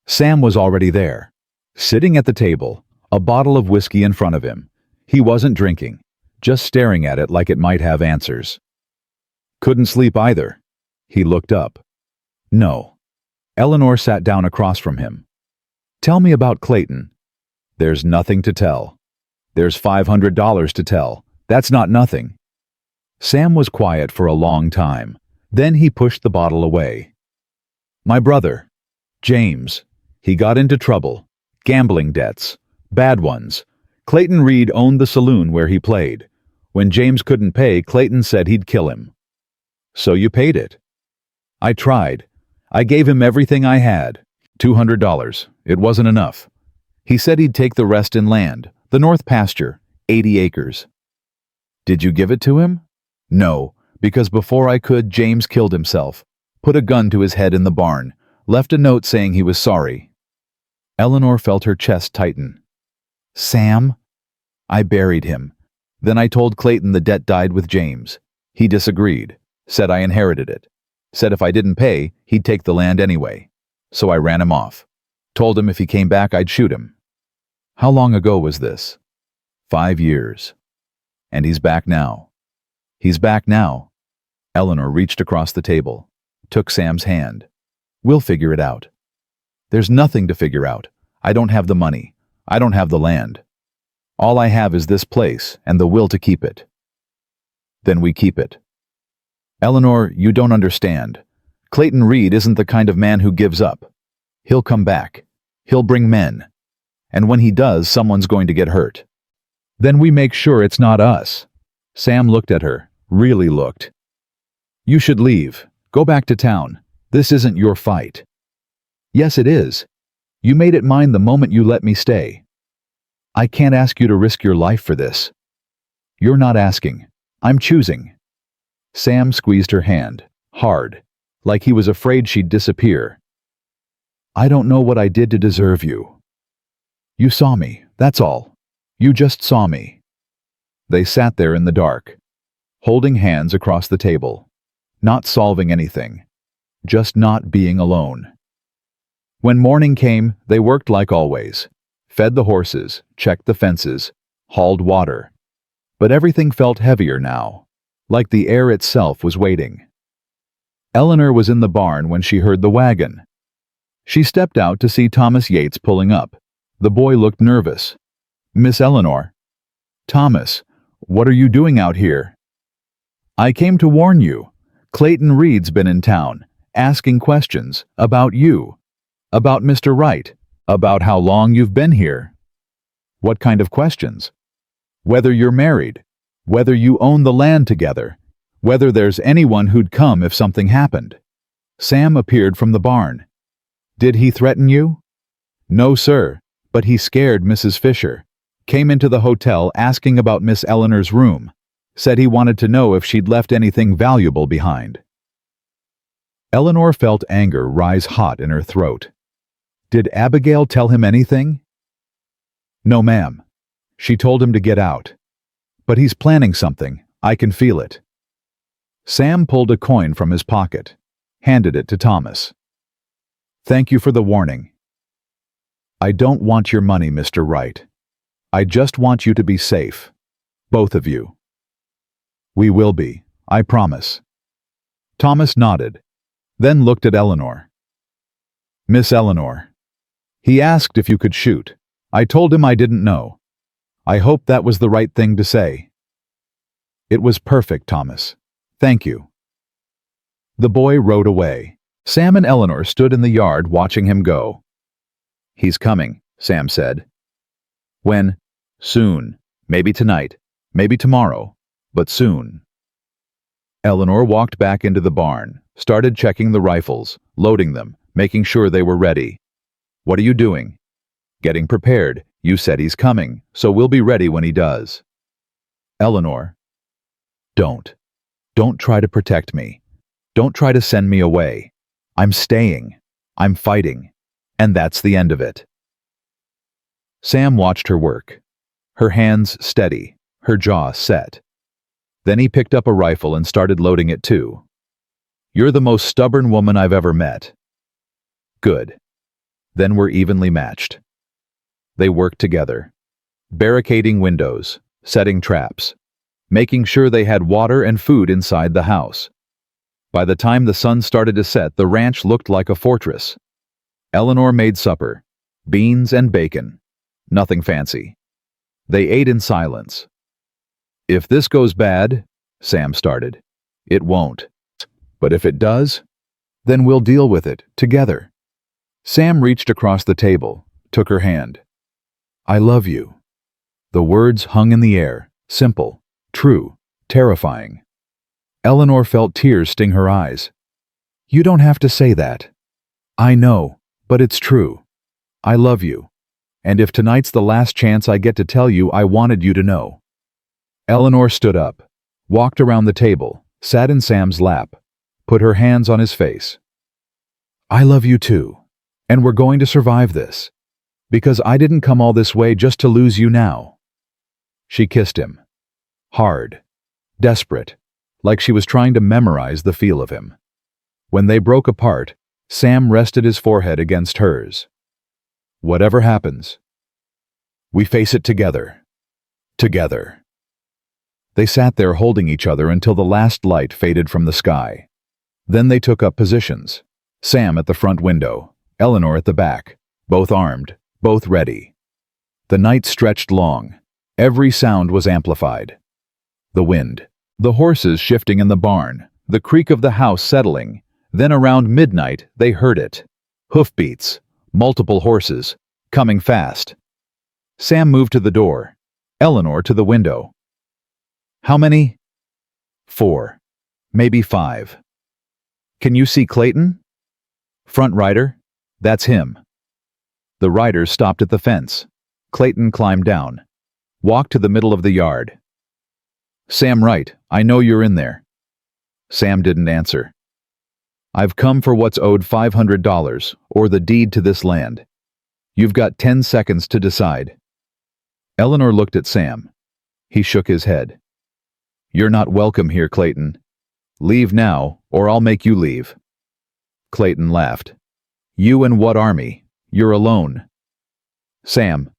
Sam was already there, sitting at the table, a bottle of whiskey in front of him. He wasn't drinking, just staring at it like it might have answers. "Couldn't sleep either." He looked up. "No." Eleanor sat down across from him. "Tell me about Clayton." "There's nothing to tell." "There's $500 to tell. That's not nothing." Sam was quiet for a long time. Then he pushed the bottle away. "My brother, James. He got into trouble. Gambling debts. Bad ones. Clayton Reed owned the saloon where he played. When James couldn't pay, Clayton said he'd kill him." "So you paid it?" "I tried. I gave him everything I had. $200. It wasn't enough. He said he'd take the rest in land, the north pasture, 80 acres. "Did you give it to him?" "No, because before I could, James killed himself. Put a gun to his head in the barn. Left a note saying he was sorry." Eleanor felt her chest tighten. "Sam?" "I buried him. Then I told Clayton the debt died with James. He disagreed. Said I inherited it. Said if I didn't pay, he'd take the land anyway. So I ran him off. Told him if he came back, I'd shoot him." "How long ago was this?" 5 years. "And he's back now." "He's back now." Eleanor reached across the table, took Sam's hand. "We'll figure it out." "There's nothing to figure out. I don't have the money. I don't have the land. All I have is this place and the will to keep it." "Then we keep it." "Eleanor, you don't understand. Clayton Reed isn't the kind of man who gives up. He'll come back. He'll bring men. and when he does, someone's going to get hurt. Then we make sure it's not us. Sam looked at her, really looked. You should leave. Go back to town. This isn't your fight. Yes, it is. You made it mine the moment you let me stay. I can't ask you to risk your life for this. You're not asking. I'm choosing. Sam squeezed her hand, hard, like he was afraid she'd disappear. I don't know what I did to deserve you. You saw me, that's all. You just saw me. They sat there in the dark, holding hands across the table, not solving anything, just not being alone. When morning came, they worked like always, fed the horses, checked the fences, hauled water. But everything felt heavier now, like the air itself was waiting. Eleanor was in the barn when she heard the wagon. She stepped out to see Thomas Yates pulling up. The boy looked nervous. Miss Eleanor. Thomas, what are you doing out here? I came to warn you. Clayton Reed's been in town, asking questions about you, about Mr. Wright, about how long you've been here. What kind of questions? Whether you're married, whether you own the land together, whether there's anyone who'd come if something happened. Sam appeared from the barn. Did he threaten you? No, sir, but he scared Mrs. Fisher. Came into the hotel asking about Miss Eleanor's room. Said he wanted to know if she'd left anything valuable behind. Eleanor felt anger rise hot in her throat. Did Abigail tell him anything? No, ma'am. She told him to get out. But he's planning something. I can feel it. Sam pulled a coin from his pocket, handed it to Thomas. Thank you for the warning. I don't want your money, Mr. Wright. I just want you to be safe. Both of you. We will be, I promise. Thomas nodded, then looked at Eleanor. Miss Eleanor. He asked if you could shoot. I told him I didn't know. I hope that was the right thing to say. It was perfect, Thomas. Thank you. The boy rode away. Sam and Eleanor stood in the yard watching him go. He's coming, Sam said. When? Soon. Maybe tonight. Maybe tomorrow. But soon. Eleanor walked back into the barn, started checking the rifles, loading them, making sure they were ready. What are you doing? Getting prepared. You said he's coming, so we'll be ready when he does. Eleanor. Don't. Don't try to protect me. Don't try to send me away. I'm staying. I'm fighting. And that's the end of it. Sam watched her work. Her hands steady, her jaw set. Then he picked up a rifle and started loading it too. You're the most stubborn woman I've ever met. Good. Then we're evenly matched. They worked together, barricading windows, setting traps, making sure they had water and food inside the house. By the time the sun started to set, the ranch looked like a fortress. Eleanor made supper, beans and bacon, nothing fancy. They ate in silence. If this goes bad, Sam started, it won't. But if it does, then we'll deal with it together. Sam reached across the table, took her hand. I love you. The words hung in the air, simple, true, terrifying. Eleanor felt tears sting her eyes. You don't have to say that. I know, but it's true. I love you. And if tonight's the last chance I get to tell you, I wanted you to know. Eleanor stood up, walked around the table, sat in Sam's lap, put her hands on his face. I love you too, and we're going to survive this. Because I didn't come all this way just to lose you now. She kissed him. Hard. Desperate. Like she was trying to memorize the feel of him. When they broke apart, Sam rested his forehead against hers. Whatever happens, we face it together. Together. They sat there holding each other until the last light faded from the sky. Then they took up positions. Sam at the front window, Eleanor at the back, both armed. Both ready. The night stretched long. Every sound was amplified. The wind, the horses shifting in the barn, the creak of the house settling. Then around midnight, they heard it. Hoofbeats, multiple horses, coming fast. Sam moved to the door. Eleanor to the window. How many? 4. Maybe 5. Can you see Clayton? Front rider? That's him. The riders stopped at the fence. Clayton climbed down. Walked to the middle of the yard. Sam Wright, I know you're in there. Sam didn't answer. I've come for what's owed $500, or the deed to this land. You've got 10 seconds to decide. Eleanor looked at Sam. He shook his head. You're not welcome here, Clayton. Leave now, or I'll make you leave. Clayton laughed. You and what army? You're alone. Sam,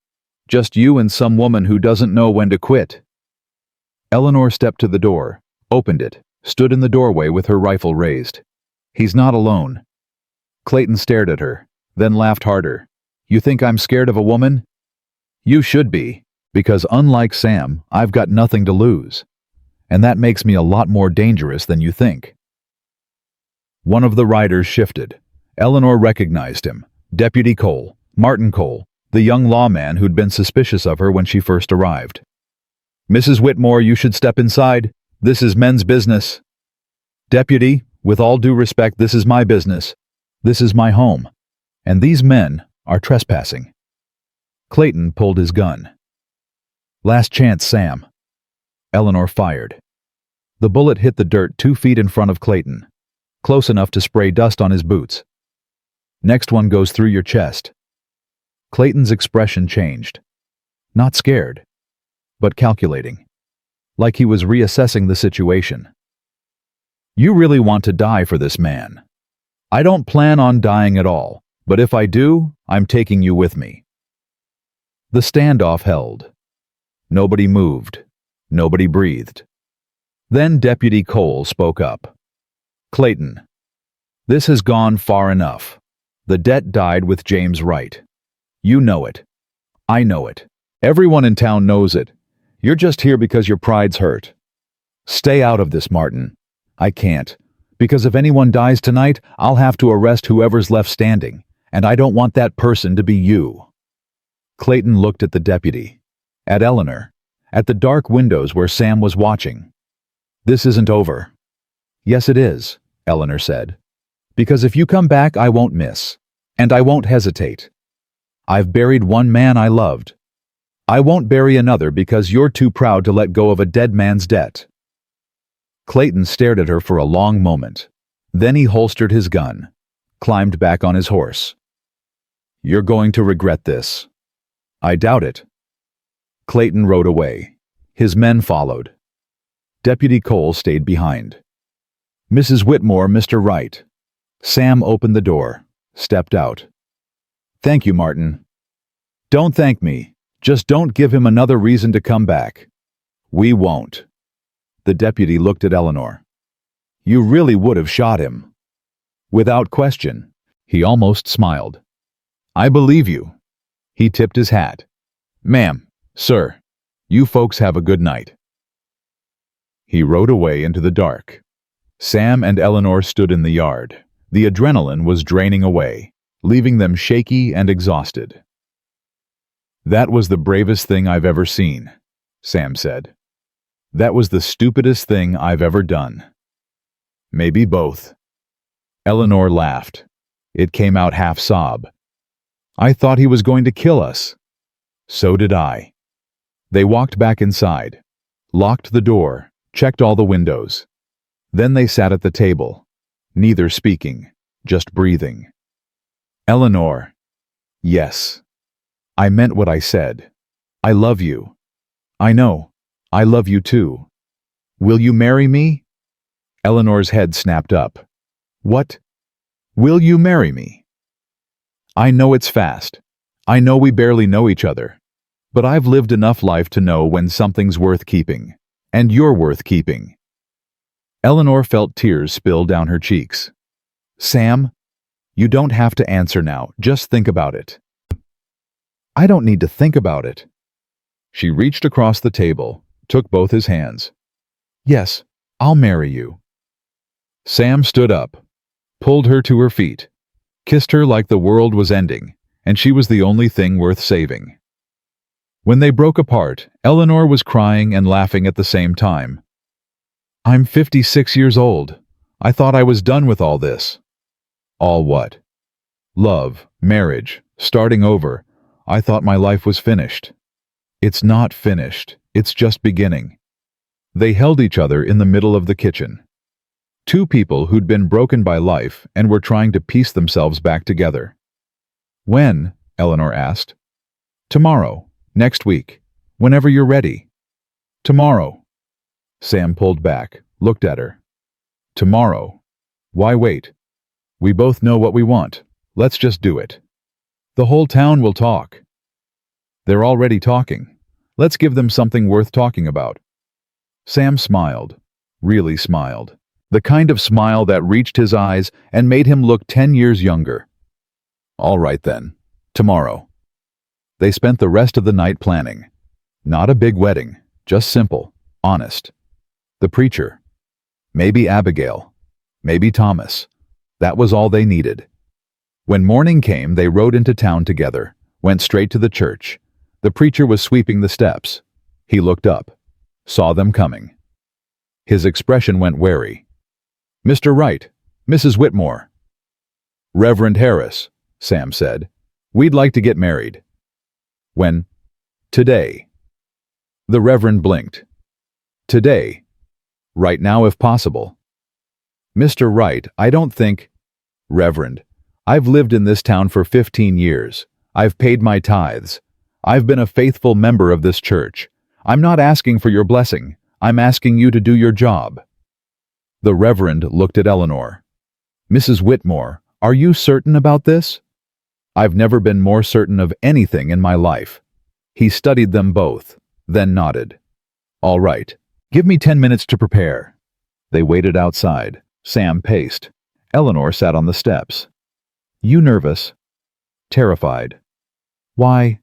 just you and some woman who doesn't know when to quit. Eleanor stepped to the door, opened it, stood in the doorway with her rifle raised. He's not alone. Clayton stared at her, then laughed harder. You think I'm scared of a woman? You should be, because unlike Sam, I've got nothing to lose. And that makes me a lot more dangerous than you think. One of the riders shifted. Eleanor recognized him. Deputy Cole, Martin Cole, the young lawman who'd been suspicious of her when she first arrived. Mrs. Whitmore, you should step inside. This is men's business. Deputy, with all due respect, this is my business. This is my home. And these men are trespassing. Clayton pulled his gun. Last chance, Sam. Eleanor fired. The bullet hit the dirt 2 feet in front of Clayton, close enough to spray dust on his boots. Next one goes through your chest. Clayton's expression changed. Not scared, but calculating. Like he was reassessing the situation. You really want to die for this man. I don't plan on dying at all, but if I do, I'm taking you with me. The standoff held. Nobody moved. Nobody breathed. Then Deputy Cole spoke up. Clayton, this has gone far enough. The debt died with James Wright. You know it. I know it. Everyone in town knows it. You're just here because your pride's hurt. Stay out of this, Martin. I can't, because if anyone dies tonight, I'll have to arrest whoever's left standing, and I don't want that person to be you. Clayton looked at the deputy, at Eleanor, at the dark windows where Sam was watching. This isn't over. Yes, it is, Eleanor said. Because if you come back, I won't miss, and I won't hesitate. I've buried one man I loved. I won't bury another because you're too proud to let go of a dead man's debt. Clayton stared at her for a long moment. Then he holstered his gun, climbed back on his horse. You're going to regret this. I doubt it. Clayton rode away. His men followed. Deputy Cole stayed behind. Mrs. Whitmore, Mr. Wright. Sam opened the door, stepped out. Thank you, Martin. Don't thank me. Just don't give him another reason to come back. We won't. The deputy looked at Eleanor. You really would have shot him. Without question. He almost smiled. I believe you. He tipped his hat. Ma'am, sir, you folks have a good night. He rode away into the dark. Sam and Eleanor stood in the yard. The adrenaline was draining away, leaving them shaky and exhausted. That was the bravest thing I've ever seen, Sam said. That was the stupidest thing I've ever done. Maybe both. Eleanor laughed. It came out half sob. I thought he was going to kill us. So did I. They walked back inside, locked the door, checked all the windows. Then they sat at the table, neither speaking, just breathing. Eleanor. Yes. I meant what I said. I love you. I know. I love you too. Will you marry me? Eleanor's head snapped up. What? Will you marry me? I know it's fast. I know we barely know each other. But I've lived enough life to know when something's worth keeping. And you're worth keeping. Eleanor felt tears spill down her cheeks. Sam, you don't have to answer now. Just think about it. I don't need to think about it. She reached across the table, took both his hands. Yes, I'll marry you. Sam stood up, pulled her to her feet, kissed her like the world was ending, and she was the only thing worth saving. When they broke apart, Eleanor was crying and laughing at the same time. I'm 56 years old. I thought I was done with all this. All what? Love, marriage, starting over. I thought my life was finished. It's not finished. It's just beginning. They held each other in the middle of the kitchen. Two people who'd been broken by life and were trying to piece themselves back together. When? Eleanor asked. Tomorrow. Next week. Whenever you're ready. Tomorrow. Sam pulled back, looked at her. Tomorrow. Why wait? We both know what we want. Let's just do it. The whole town will talk. They're already talking. Let's give them something worth talking about. Sam smiled. Really smiled. The kind of smile that reached his eyes and made him look 10 years younger. All right then. Tomorrow. They spent the rest of the night planning. Not a big wedding, just simple, honest. The preacher. Maybe Abigail. Maybe Thomas. That was all they needed. When morning came, they rode into town together, went straight to the church. The preacher was sweeping the steps. He looked up, saw them coming. His expression went wary. Mr. Wright, Mrs. Whitmore. Reverend Harris, Sam said. We'd like to get married. When? Today. The Reverend blinked. Today. Right now if possible. Mr. Wright, I don't think... Reverend, I've lived in this town for 15 years. I've paid my tithes. I've been a faithful member of this church. I'm not asking for your blessing. I'm asking you to do your job. The Reverend looked at Eleanor. Mrs. Whitmore, are you certain about this? I've never been more certain of anything in my life. He studied them both, then nodded. All right, give me 10 minutes to prepare. They waited outside. Sam paced. Eleanor sat on the steps. You nervous? Terrified. Why?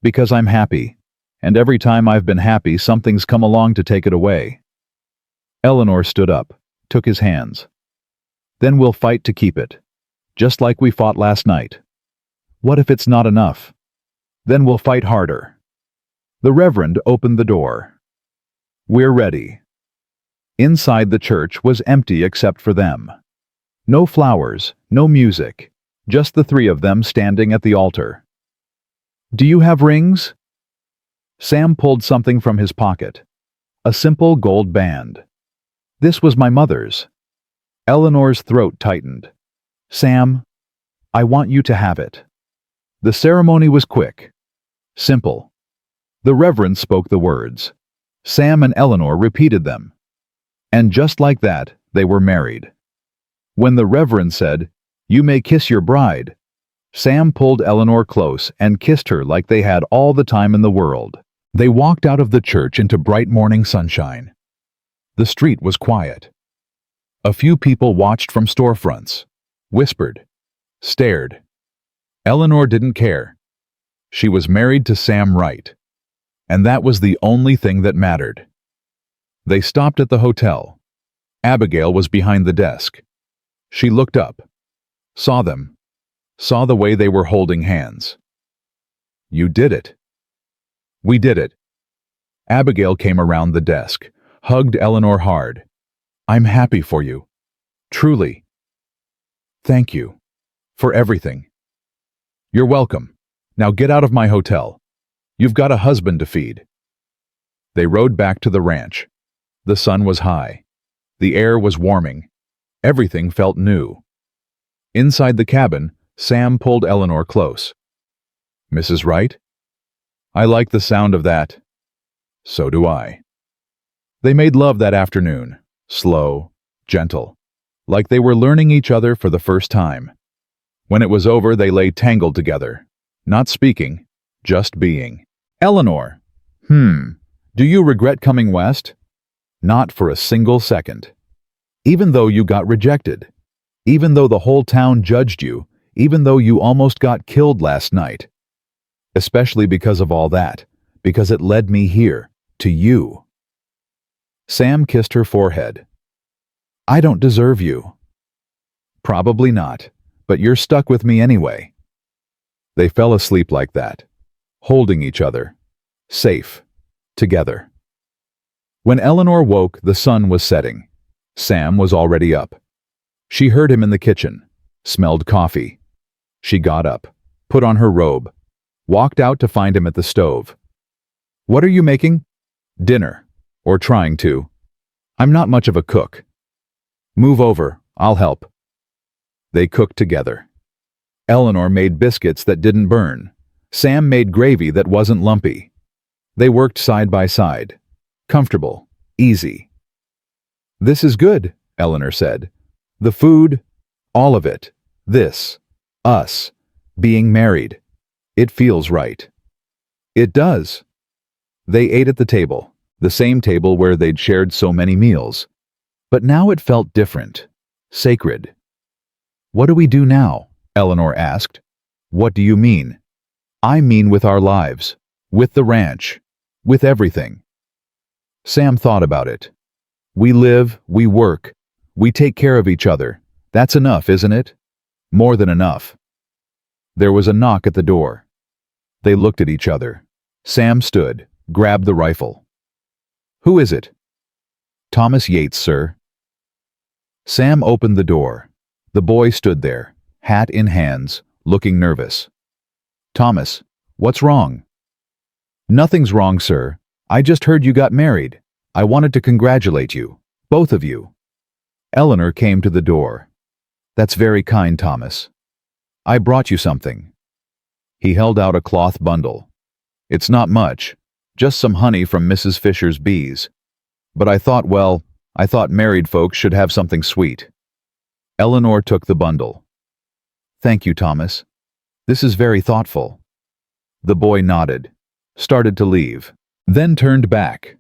Because I'm happy, and every time I've been happy, something's come along to take it away. Eleanor stood up, took his hands. Then we'll fight to keep it, just like we fought last night. What if it's not enough? Then we'll fight harder. The Reverend opened the door. We're ready. Inside the church was empty except for them. No flowers, no music, just the three of them standing at the altar. Do you have rings? Sam pulled something from his pocket. A simple gold band. This was my mother's. Eleanor's throat tightened. Sam, I want you to have it. The ceremony was quick. Simple. The Reverend spoke the words. Sam and Eleanor repeated them. And just like that, they were married. When the Reverend said, "You may kiss your bride," Sam pulled Eleanor close and kissed her like they had all the time in the world. They walked out of the church into bright morning sunshine. The street was quiet. A few people watched from storefronts, whispered, stared. Eleanor didn't care. She was married to Sam Wright, and that was the only thing that mattered. They stopped at the hotel. Abigail was behind the desk. She looked up, saw them, saw the way they were holding hands. You did it. We did it. Abigail came around the desk, hugged Eleanor hard. I'm happy for you. Truly. Thank you. For everything. You're welcome. Now get out of my hotel. You've got a husband to feed. They rode back to the ranch. The sun was high. The air was warming. Everything felt new. Inside the cabin, Sam pulled Eleanor close. Mrs. Wright? I like the sound of that. So do I. They made love that afternoon, slow, gentle, like they were learning each other for the first time. When it was over, they lay tangled together, not speaking, just being. Eleanor, do you regret coming west? Not for a single second. Even though you got rejected, even though the whole town judged you, even though you almost got killed last night. Especially because of all that, because it led me here, to you. Sam kissed her forehead. I don't deserve you. Probably not, but you're stuck with me anyway. They fell asleep like that, holding each other, Safe. Together. When Eleanor woke, the sun was setting. Sam was already up. She heard him in the kitchen, smelled coffee. She got up, put on her robe, walked out to find him at the stove. "What are you making?" "Dinner. Or trying to. I'm not much of a cook." "Move over, I'll help." They cooked together. Eleanor made biscuits that didn't burn. Sam made gravy that wasn't lumpy. They worked side by side. Comfortable. Easy. "This is good," Eleanor said. "The food, all of it. This. Us. Being married. It feels right." "It does." They ate at the table, the same table where they'd shared so many meals. But now it felt different. Sacred. "What do we do now?" Eleanor asked. "What do you mean?" "I mean with our lives. With the ranch. With everything." Sam thought about it. "We live, we work, we take care of each other. That's enough, isn't it? More than enough." There was a knock at the door. They looked at each other. Sam stood, grabbed the rifle. "Who is it?" "Thomas Yates, sir." Sam opened the door. The boy stood there, hat in hands, looking nervous. "Thomas, what's wrong?" "Nothing's wrong, sir. I just heard you got married. I wanted to congratulate you, both of you." Eleanor came to the door. "That's very kind, Thomas. I brought you something." He held out a cloth bundle. "It's not much, just some honey from Mrs. Fisher's bees. But I thought married folks should have something sweet." Eleanor took the bundle. "Thank you, Thomas. This is very thoughtful." The boy nodded, started to leave, then turned back.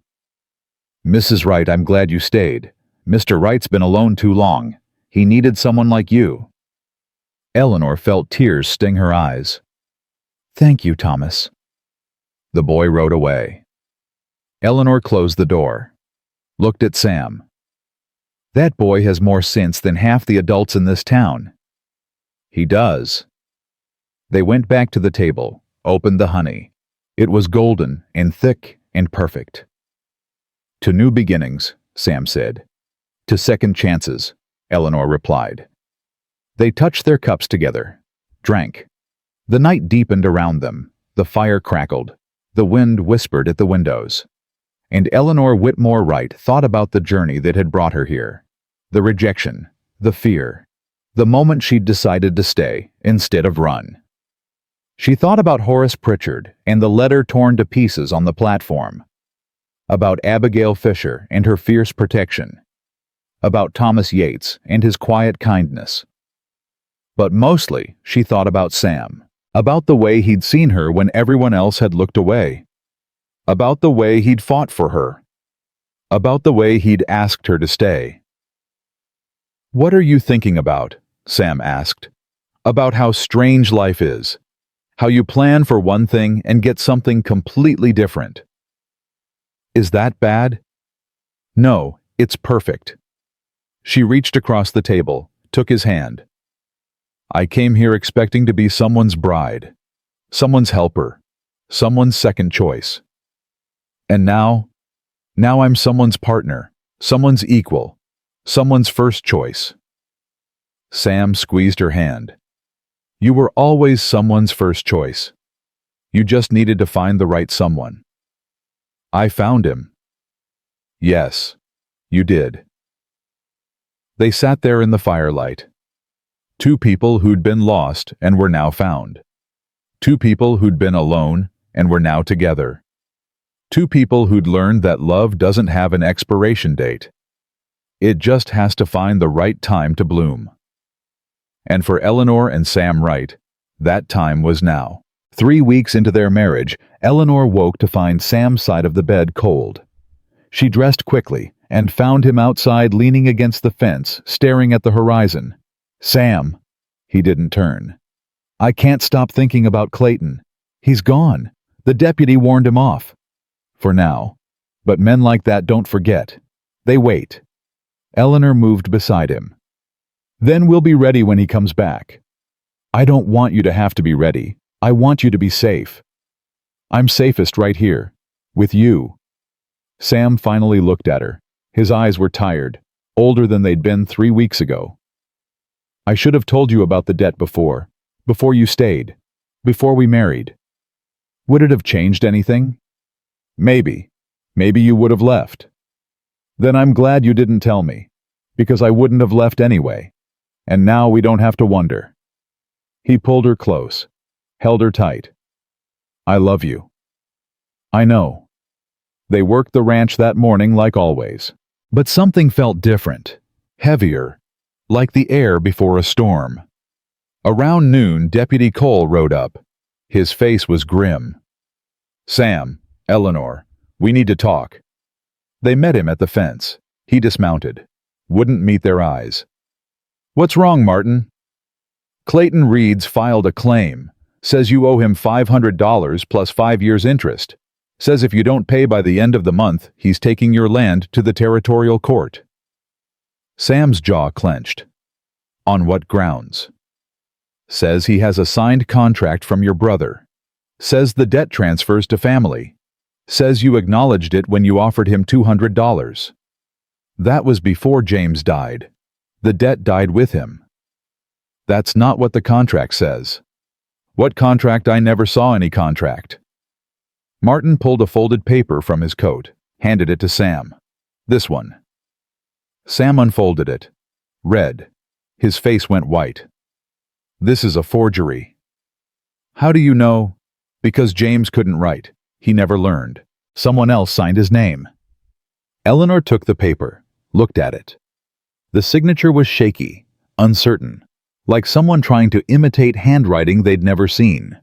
"Mrs. Wright, I'm glad you stayed. Mr. Wright's been alone too long. He needed someone like you." Eleanor felt tears sting her eyes. "Thank you, Thomas." The boy rode away. Eleanor closed the door, looked at Sam. "That boy has more sense than half the adults in this town." "He does." They went back to the table, opened the honey. It was golden and thick and perfect. "To new beginnings," Sam said. "To second chances," Eleanor replied. They touched their cups together, drank. The night deepened around them, the fire crackled, the wind whispered at the windows. And Eleanor Whitmore Wright thought about the journey that had brought her here. The rejection, the fear, the moment she'd decided to stay instead of run. She thought about Horace Pritchard and the letter torn to pieces on the platform. About Abigail Fisher and her fierce protection. About Thomas Yates and his quiet kindness. But mostly, she thought about Sam. About the way he'd seen her when everyone else had looked away. About the way he'd fought for her. About the way he'd asked her to stay. "What are you thinking about?" Sam asked. "About how strange life is. How you plan for one thing and get something completely different." "Is that bad?" "No, it's perfect." She reached across the table, took his hand. "I came here expecting to be someone's bride, someone's helper, someone's second choice. And now I'm someone's partner, someone's equal, someone's first choice." Sam squeezed her hand. "You were always someone's first choice. You just needed to find the right someone." "I found him." "Yes, you did." They sat there in the firelight. Two people who'd been lost and were now found. Two people who'd been alone and were now together. Two people who'd learned that love doesn't have an expiration date. It just has to find the right time to bloom. And for Eleanor and Sam Wright, that time was now. 3 weeks into their marriage, Eleanor woke to find Sam's side of the bed cold. She dressed quickly and found him outside leaning against the fence, staring at the horizon. "Sam." He didn't turn. "I can't stop thinking about Clayton. He's gone. The deputy warned him off. For now. But men like that don't forget. They wait." Eleanor moved beside him. "Then we'll be ready when he comes back." "I don't want you to have to be ready. I want you to be safe." "I'm safest right here. With you. Sam finally looked at her. His eyes were tired, older than they'd been 3 weeks ago. I should have told you about the debt before you stayed, before we married. Would it have changed anything? Maybe. Maybe you would have left. Then I'm glad you didn't tell me, because I wouldn't have left anyway. And now we don't have to wonder. He pulled her close, held her tight. I love you. I know. They worked the ranch that morning like always. But something felt different, heavier, like the air before a storm. Around noon, Deputy Cole rode up. His face was grim. Sam, Eleanor, we need to talk. They met him at the fence. He dismounted. Wouldn't meet their eyes. What's wrong, Martin? Clayton Reed's filed a claim. Says you owe him $500 plus 5 years interest. Says if you don't pay by the end of the month, he's taking your land to the territorial court. Sam's jaw clenched. On what grounds? Says he has a signed contract from your brother. Says the debt transfers to family. Says you acknowledged it when you offered him $200. That was before James died. The debt died with him. That's not what the contract says. What contract? I never saw any contract. Martin pulled a folded paper from his coat, handed it to Sam. This one. Sam unfolded it. Read. His face went white. This is a forgery. How do you know? Because James couldn't write. He never learned. Someone else signed his name. Eleanor took the paper, looked at it. The signature was shaky, uncertain, like someone trying to imitate handwriting they'd never seen.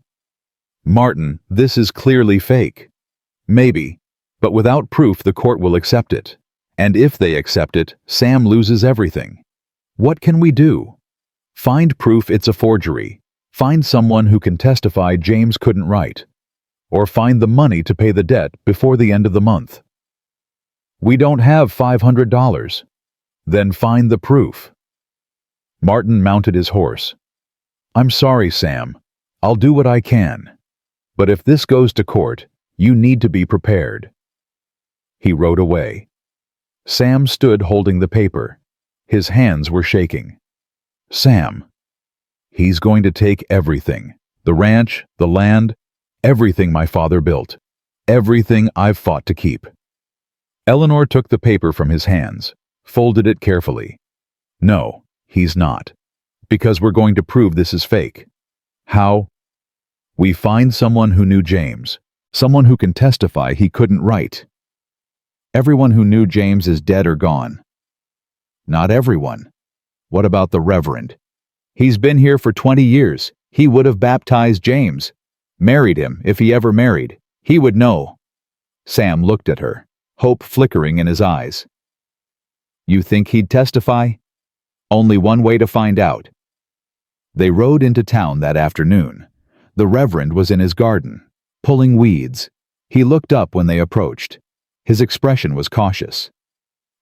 Martin, this is clearly fake. Maybe, but without proof the court will accept it. And if they accept it, Sam loses everything. What can we do? Find proof it's a forgery. Find someone who can testify James couldn't write. Or find the money to pay the debt before the end of the month. We don't have $500. Then find the proof. Martin mounted his horse. I'm sorry, Sam. I'll do what I can. But if this goes to court, you need to be prepared. He rode away. Sam stood holding the paper. His hands were shaking. Sam. He's going to take everything. The ranch, the land, everything my father built. Everything I've fought to keep. Eleanor took the paper from his hands, folded it carefully. No, he's not. Because we're going to prove this is fake. How? We find someone who knew James. Someone who can testify he couldn't write. Everyone who knew James is dead or gone. Not everyone. What about the Reverend? He's been here for 20 years. He would have baptized James. Married him, if he ever married. He would know. Sam looked at her, hope flickering in his eyes. You think he'd testify? Only one way to find out. They rode into town that afternoon. The Reverend was in his garden, pulling weeds. He looked up when they approached. His expression was cautious.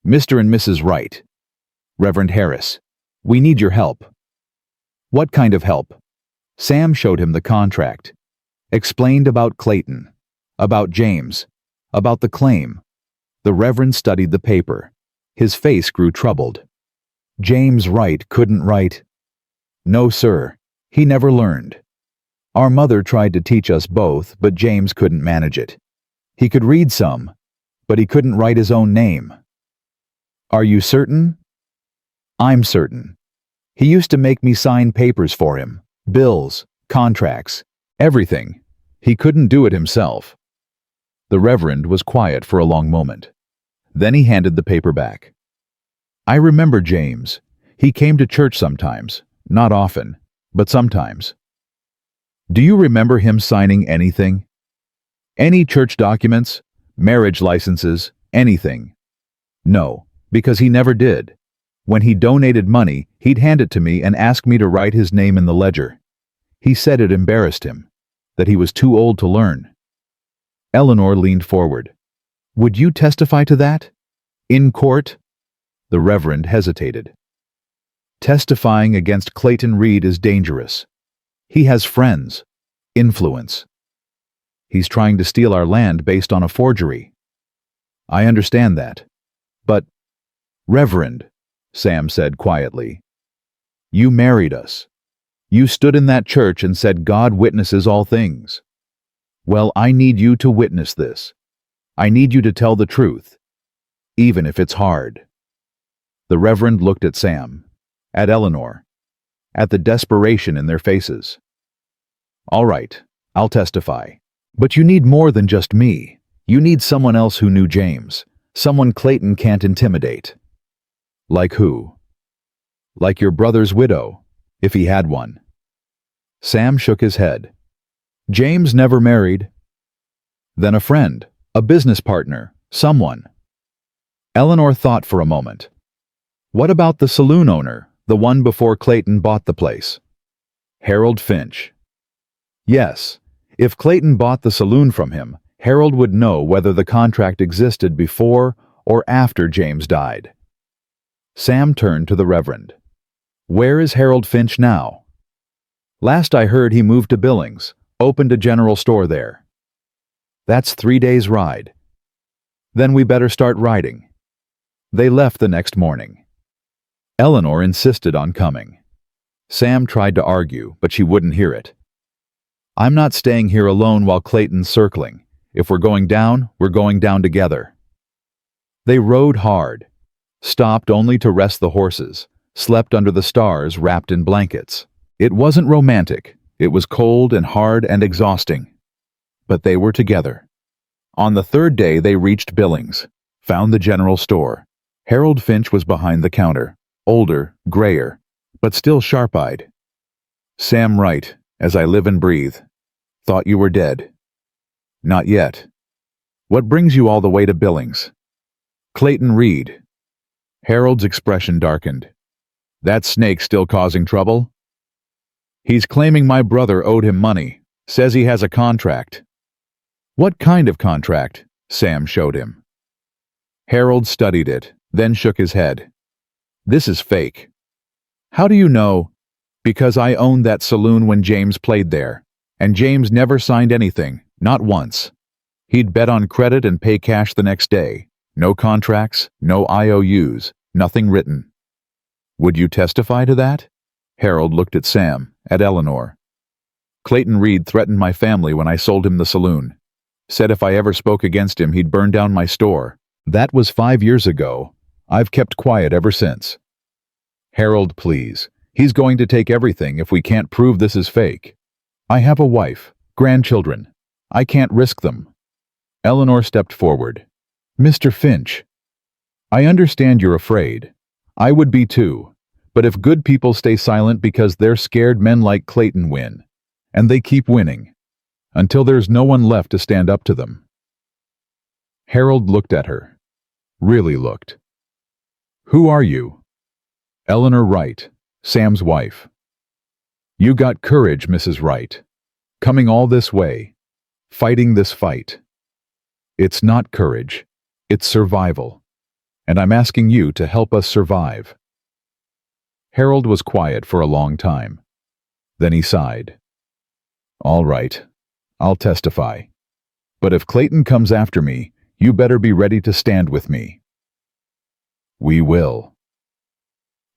Mr. and Mrs. Wright. Reverend Harris, we need your help. What kind of help? Sam showed him the contract. Explained about Clayton, about James, about the claim. The Reverend studied the paper. His face grew troubled. James Wright couldn't write. No, sir. He never learned. Our mother tried to teach us both, but James couldn't manage it. He could read some, but he couldn't write his own name. Are you certain? I'm certain. He used to make me sign papers for him, bills, contracts, everything. He couldn't do it himself. The Reverend was quiet for a long moment. Then he handed the paper back. I remember James. He came to church sometimes, not often, but sometimes. Do you remember him signing anything? Any church documents, marriage licenses, anything? No, because he never did. When he donated money, he'd hand it to me and ask me to write his name in the ledger. He said it embarrassed him, that he was too old to learn. Eleanor leaned forward. Would you testify to that? In court? The Reverend hesitated. Testifying against Clayton Reed is dangerous. He has friends, influence. He's trying to steal our land based on a forgery. I understand that. But, Reverend, Sam said quietly, you married us. You stood in that church and said God witnesses all things. Well, I need you to witness this. I need you to tell the truth, even if it's hard. The Reverend looked at Sam, at Eleanor, at the desperation in their faces. All right, I'll testify. But you need more than just me. You need someone else who knew James, someone Clayton can't intimidate. Like who? Like your brother's widow, if he had one. Sam shook his head. James never married. Then a friend, a business partner, someone. Eleanor thought for a moment. What about the saloon owner, the one before Clayton bought the place? Harold Finch. Yes, if Clayton bought the saloon from him, Harold would know whether the contract existed before or after James died. Sam turned to the Reverend. Where is Harold Finch now? Last I heard he moved to Billings, opened a general store there. That's 3 days' ride. Then we better start riding. They left the next morning. Eleanor insisted on coming. Sam tried to argue, but she wouldn't hear it. I'm not staying here alone while Clayton's circling. If we're going down, we're going down together. They rode hard, stopped only to rest the horses, slept under the stars wrapped in blankets. It wasn't romantic. It was cold and hard and exhausting. But they were together. On the third day they reached Billings, found the general store. Harold Finch was behind the counter, older, grayer, but still sharp-eyed. Sam Wright, as I live and breathe. Thought you were dead. Not yet. What brings you all the way to Billings? Clayton Reed. Harold's expression darkened. That snake still causing trouble? He's claiming my brother owed him money. Says he has a contract. What kind of contract? Sam showed him. Harold studied it, then shook his head. This is fake. How do you know? Because I owned that saloon when James played there, and James never signed anything, not once. He'd bet on credit and pay cash the next day. No contracts, no IOUs, nothing written. Would you testify to that? Harold looked at Sam, at Eleanor. Clayton Reed threatened my family when I sold him the saloon. Said if I ever spoke against him, he'd burn down my store. That was 5 years ago. I've kept quiet ever since. Harold, please. He's going to take everything if we can't prove this is fake. I have a wife, grandchildren. I can't risk them. Eleanor stepped forward. Mr. Finch, I understand you're afraid. I would be too. But if good people stay silent because they're scared, men like Clayton win. And they keep winning. Until there's no one left to stand up to them. Harold looked at her. Really looked. Who are you? Eleanor Wright, Sam's wife. You got courage, Mrs. Wright. Coming all this way. Fighting this fight. It's not courage. It's survival. And I'm asking you to help us survive. Harold was quiet for a long time. Then he sighed. All right. I'll testify. But if Clayton comes after me, you better be ready to stand with me. We will.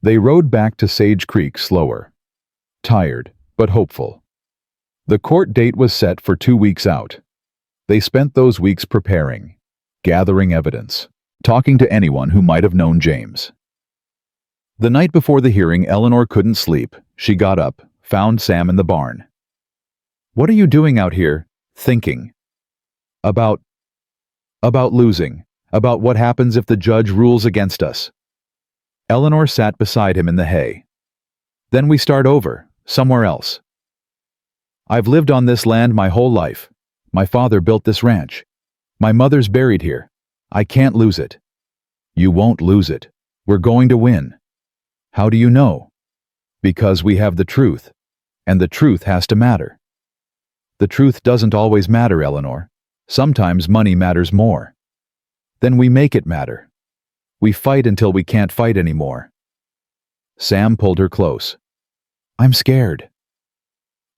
They rode back to Sage Creek slower. Tired, but hopeful. The court date was set for 2 weeks out. They spent those weeks preparing, gathering evidence, talking to anyone who might have known James. The night before the hearing, Eleanor couldn't sleep. She got up, found Sam in the barn. What are you doing out here? Thinking. About losing. About what happens if the judge rules against us. Eleanor sat beside him in the hay. Then we start over, somewhere else. I've lived on this land my whole life. My father built this ranch. My mother's buried here. I can't lose it. You won't lose it. We're going to win. How do you know? Because we have the truth, and the truth has to matter. The truth doesn't always matter, Eleanor. Sometimes money matters more. Then we make it matter. We fight until we can't fight anymore. Sam pulled her close. I'm scared.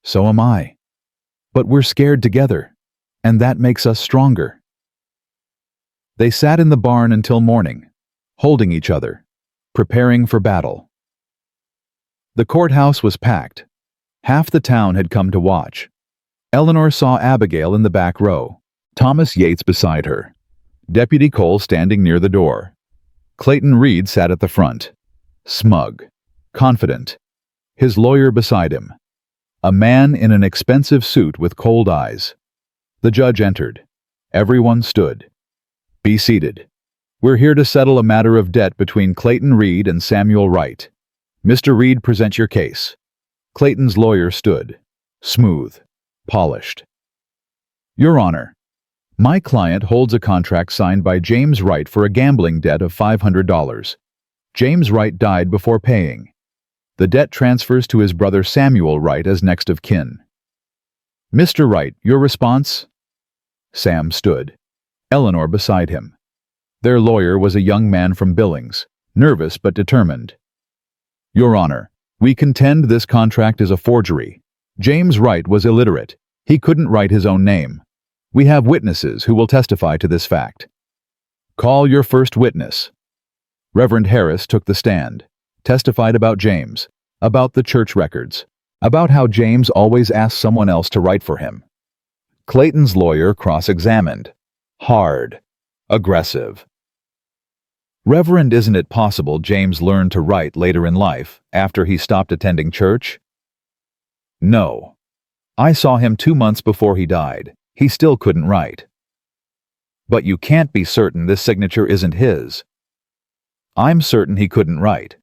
So am I. But we're scared together. And that makes us stronger. They sat in the barn until morning, holding each other, preparing for battle. The courthouse was packed. Half the town had come to watch. Eleanor saw Abigail in the back row, Thomas Yates beside her, Deputy Cole standing near the door. Clayton Reed sat at the front, smug, confident, his lawyer beside him, a man in an expensive suit with cold eyes. The judge entered. Everyone stood. "Be seated. We're here to settle a matter of debt between Clayton Reed and Samuel Wright. Mr. Reed, present your case." Clayton's lawyer stood, smooth, polished. "Your Honor, my client holds a contract signed by James Wright for a gambling debt of $500. James Wright died before paying. The debt transfers to his brother Samuel Wright as next of kin. Mr. Wright, your response?" Sam stood, Eleanor beside him. Their lawyer was a young man from Billings, nervous but determined. "Your Honor, we contend this contract is a forgery. James Wright was illiterate. He couldn't write his own name. We have witnesses who will testify to this fact." "Call your first witness." Reverend Harris took the stand, testified about James, about the church records, about how James always asked someone else to write for him. Clayton's lawyer cross-examined, hard, aggressive. "Reverend, isn't it possible James learned to write later in life, after he stopped attending church?" "No. I saw him 2 months before he died. He still couldn't write." "But you can't be certain this signature isn't his." "I'm certain he couldn't write.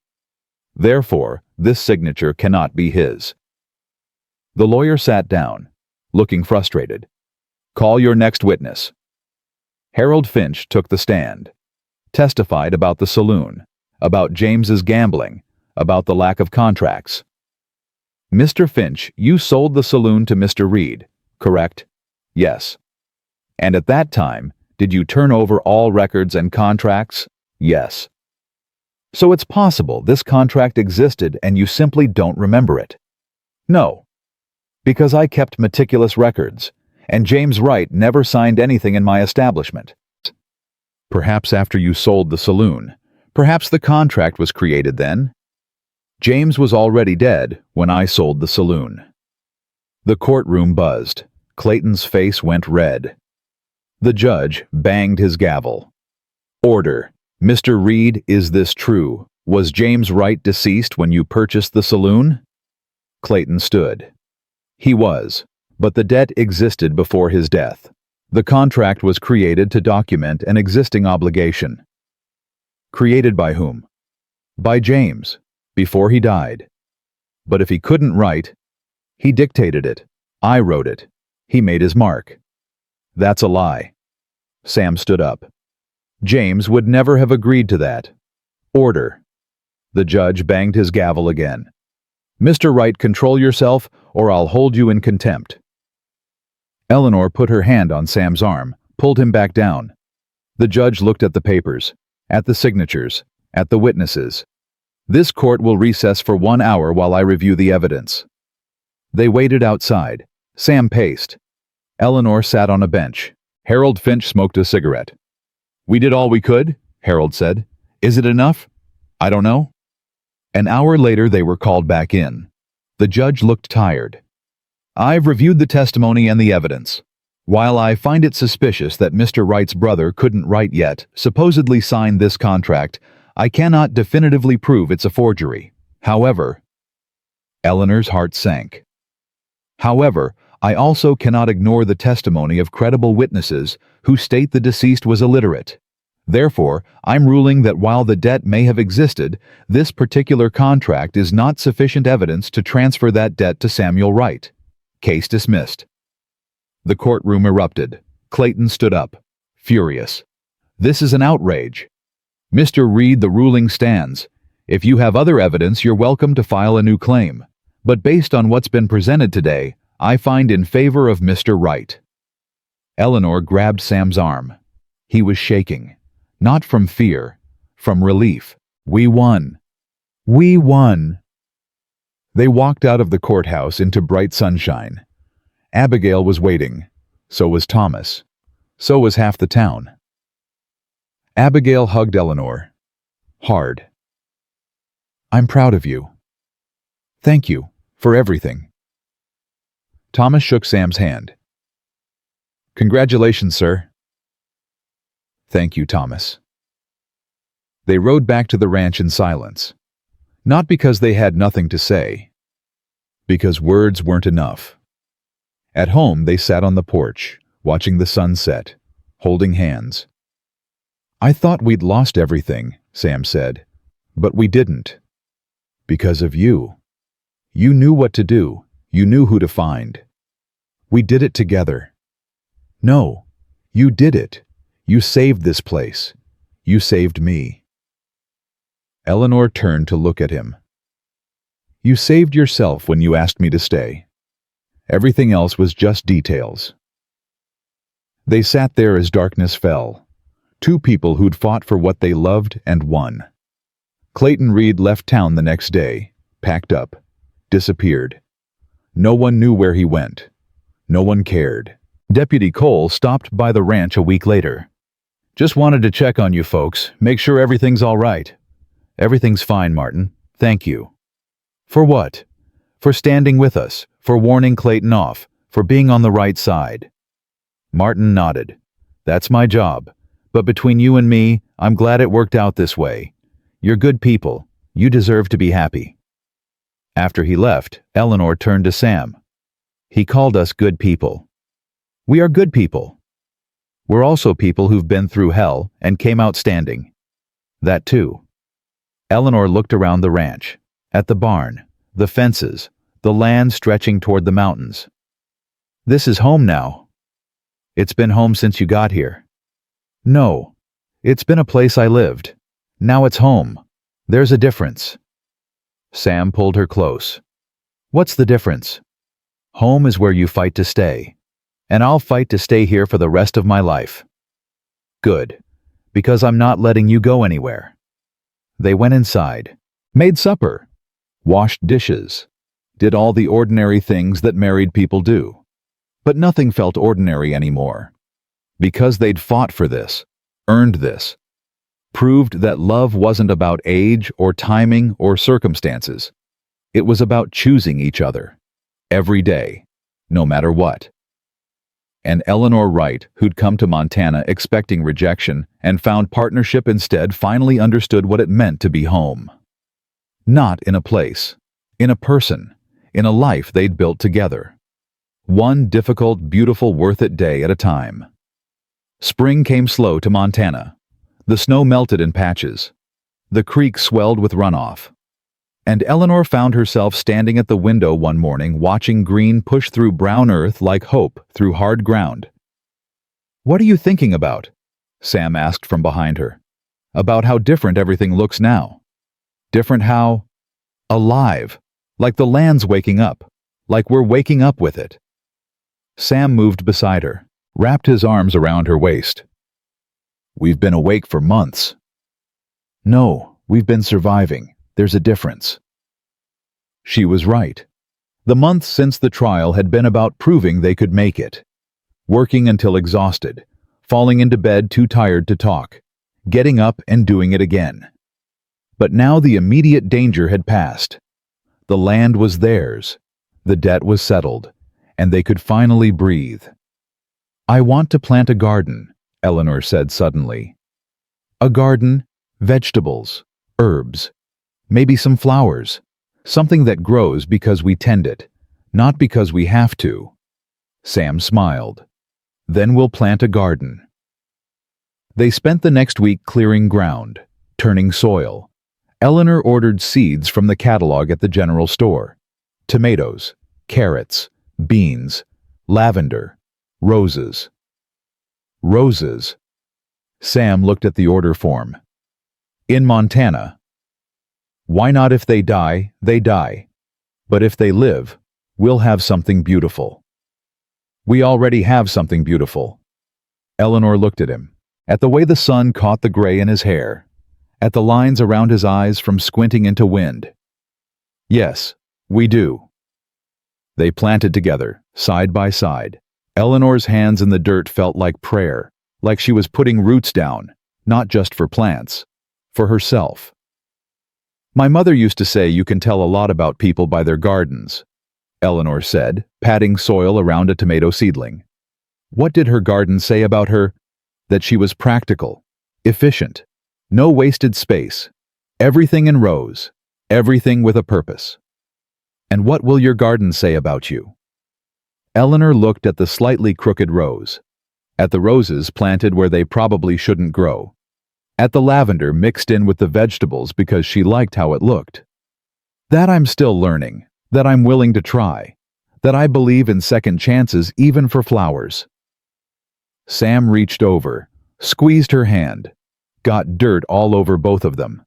Therefore, this signature cannot be his." The lawyer sat down, looking frustrated. "Call your next witness." Harold Finch took the stand, testified about the saloon, about James's gambling, about the lack of contracts. "Mr. Finch, you sold the saloon to Mr. Reed, correct?" "Yes." "And at that time, did you turn over all records and contracts?" "Yes." "So it's possible this contract existed and you simply don't remember it?" "No. Because I kept meticulous records, and James Wright never signed anything in my establishment." "Perhaps after you sold the saloon. Perhaps the contract was created then." "James was already dead when I sold the saloon." The courtroom buzzed. Clayton's face went red. The judge banged his gavel. "Order. Mr. Reed, is this true? Was James Wright deceased when you purchased the saloon?" Clayton stood. "He was, but the debt existed before his death. The contract was created to document an existing obligation." "Created by whom?" "By James, before he died. But if he couldn't write, he dictated it. I wrote it. He made his mark." "That's a lie." Sam stood up. "James would never have agreed to that." "Order." The judge banged his gavel again. "Mr. Wright, control yourself, or I'll hold you in contempt." Eleanor put her hand on Sam's arm, pulled him back down. The judge looked at the papers, at the signatures, at the witnesses. "This court will recess for 1 hour while I review the evidence." They waited outside. Sam paced. Eleanor sat on a bench. Harold Finch smoked a cigarette. "We did all we could," Harold said. "Is it enough? I don't know." An hour later they were called back in. The judge looked tired. "I've reviewed the testimony and the evidence. While I find it suspicious that Mr. Wright's brother couldn't write yet, supposedly signed this contract, I cannot definitively prove it's a forgery. However," Eleanor's heart sank. "However, I also cannot ignore the testimony of credible witnesses who state the deceased was illiterate. Therefore, I'm ruling that while the debt may have existed, this particular contract is not sufficient evidence to transfer that debt to Samuel Wright." Case dismissed. The courtroom erupted. Clayton stood up, furious. "This is an outrage. Mr. Reed, the ruling stands. If you have other evidence, you're welcome to file a new claim. But based on what's been presented today, I find in favor of Mr. Wright." Eleanor grabbed Sam's arm. He was shaking. Not from fear, from relief. "We won. We won." They walked out of the courthouse into bright sunshine. Abigail was waiting, So was Thomas. So was half the town. Abigail hugged Eleanor. Hard. I'm proud of you. Thank you for everything. Thomas shook Sam's hand. Congratulations, sir. Thank you, Thomas. They rode back to the ranch in silence. Not because they had nothing to say. Because words weren't enough. At home, they sat on the porch, watching the sun set, holding hands. I thought we'd lost everything, Sam said. But we didn't. Because of you. You knew what to do. You knew who to find. We did it together. No, you did it. You saved this place. You saved me. Eleanor turned to look at him. You saved yourself when you asked me to stay. Everything else was just details. They sat there as darkness fell. Two people who'd fought for what they loved and won. Clayton Reed left town the next day, packed up, disappeared. No one knew where he went. No one cared. Deputy Cole stopped by the ranch a week later. Just wanted to check on you folks, make sure everything's all right. Everything's fine, Martin. Thank you. For what? For standing with us, for warning Clayton off, for being on the right side. Martin nodded. That's my job. But between you and me, I'm glad it worked out this way. You're good people. You deserve to be happy. After he left, Eleanor turned to Sam. He called us good people. We are good people. We're also people who've been through hell and came out standing. That too. Eleanor looked around the ranch, at the barn, the fences, the land stretching toward the mountains. This is home now. It's been home since you got here. No, it's been a place I lived. Now it's home. There's a difference. Sam pulled her close. What's the difference? Home is where you fight to stay. And I'll fight to stay here for the rest of my life. Good, because I'm not letting you go anywhere. They went inside, made supper, washed dishes, did all the ordinary things that married people do. But nothing felt ordinary anymore. Because they'd fought for this, earned this, proved that love wasn't about age or timing or circumstances. It was about choosing each other, every day, no matter what. And Eleanor Wright, who'd come to Montana expecting rejection and found partnership instead, finally understood what it meant to be home. Not in a place, in a person, in a life they'd built together. One difficult, beautiful, worth-it day at a time. Spring came slow to Montana. The snow melted in patches. The creek swelled with runoff. And Eleanor found herself standing at the window one morning watching green push through brown earth like hope through hard ground. What are you thinking about? Sam asked from behind her. About how different everything looks now. Different how? Alive. Like the land's waking up. Like we're waking up with it. Sam moved beside her, wrapped his arms around her waist. We've been awake for months. No, we've been surviving. There's a difference. She was right. The months since the trial had been about proving they could make it. Working until exhausted, falling into bed too tired to talk, getting up and doing it again. But now the immediate danger had passed. The land was theirs, the debt was settled, and they could finally breathe. I want to plant a garden, Eleanor said suddenly. A garden, vegetables, herbs, maybe some flowers, something that grows because we tend it, not because we have to. Sam smiled. Then we'll plant a garden. They spent the next week clearing ground, turning soil. Eleanor ordered seeds from the catalog at the general store. Tomatoes, carrots, beans, lavender, roses. Roses. Sam looked at the order form. In Montana. Why not if they die, they die. But if they live, we'll have something beautiful. We already have something beautiful. Eleanor looked at him, at the way the sun caught the gray in his hair, at the lines around his eyes from squinting into wind. Yes, we do. They planted together, side by side, Eleanor's hands in the dirt felt like prayer, like she was putting roots down, not just for plants, for herself. "My mother used to say you can tell a lot about people by their gardens," Eleanor said, patting soil around a tomato seedling. What did her garden say about her? That she was practical, efficient, no wasted space, everything in rows, everything with a purpose. And what will your garden say about you? Eleanor looked at the slightly crooked rows, at the roses planted where they probably shouldn't grow, at the lavender mixed in with the vegetables because she liked how it looked. That I'm still learning, that I'm willing to try, that I believe in second chances even for flowers. Sam reached over, squeezed her hand, got dirt all over both of them.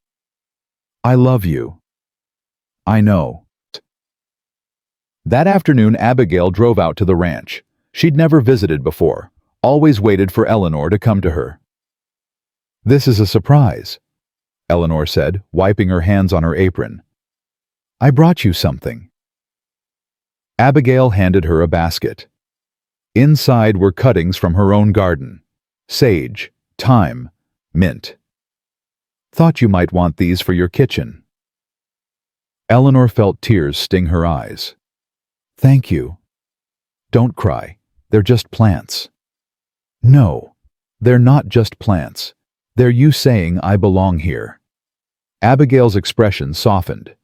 "I love you." "I know." That afternoon, Abigail drove out to the ranch. She'd never visited before, always waited for Eleanor to come to her. "This is a surprise," Eleanor said, wiping her hands on her apron. "I brought you something." Abigail handed her a basket. Inside were cuttings from her own garden: sage, thyme, mint. "Thought you might want these for your kitchen." Eleanor felt tears sting her eyes. "Thank you." "Don't cry. They're just plants." "No, they're not just plants. They're you saying I belong here." Abigail's expression softened.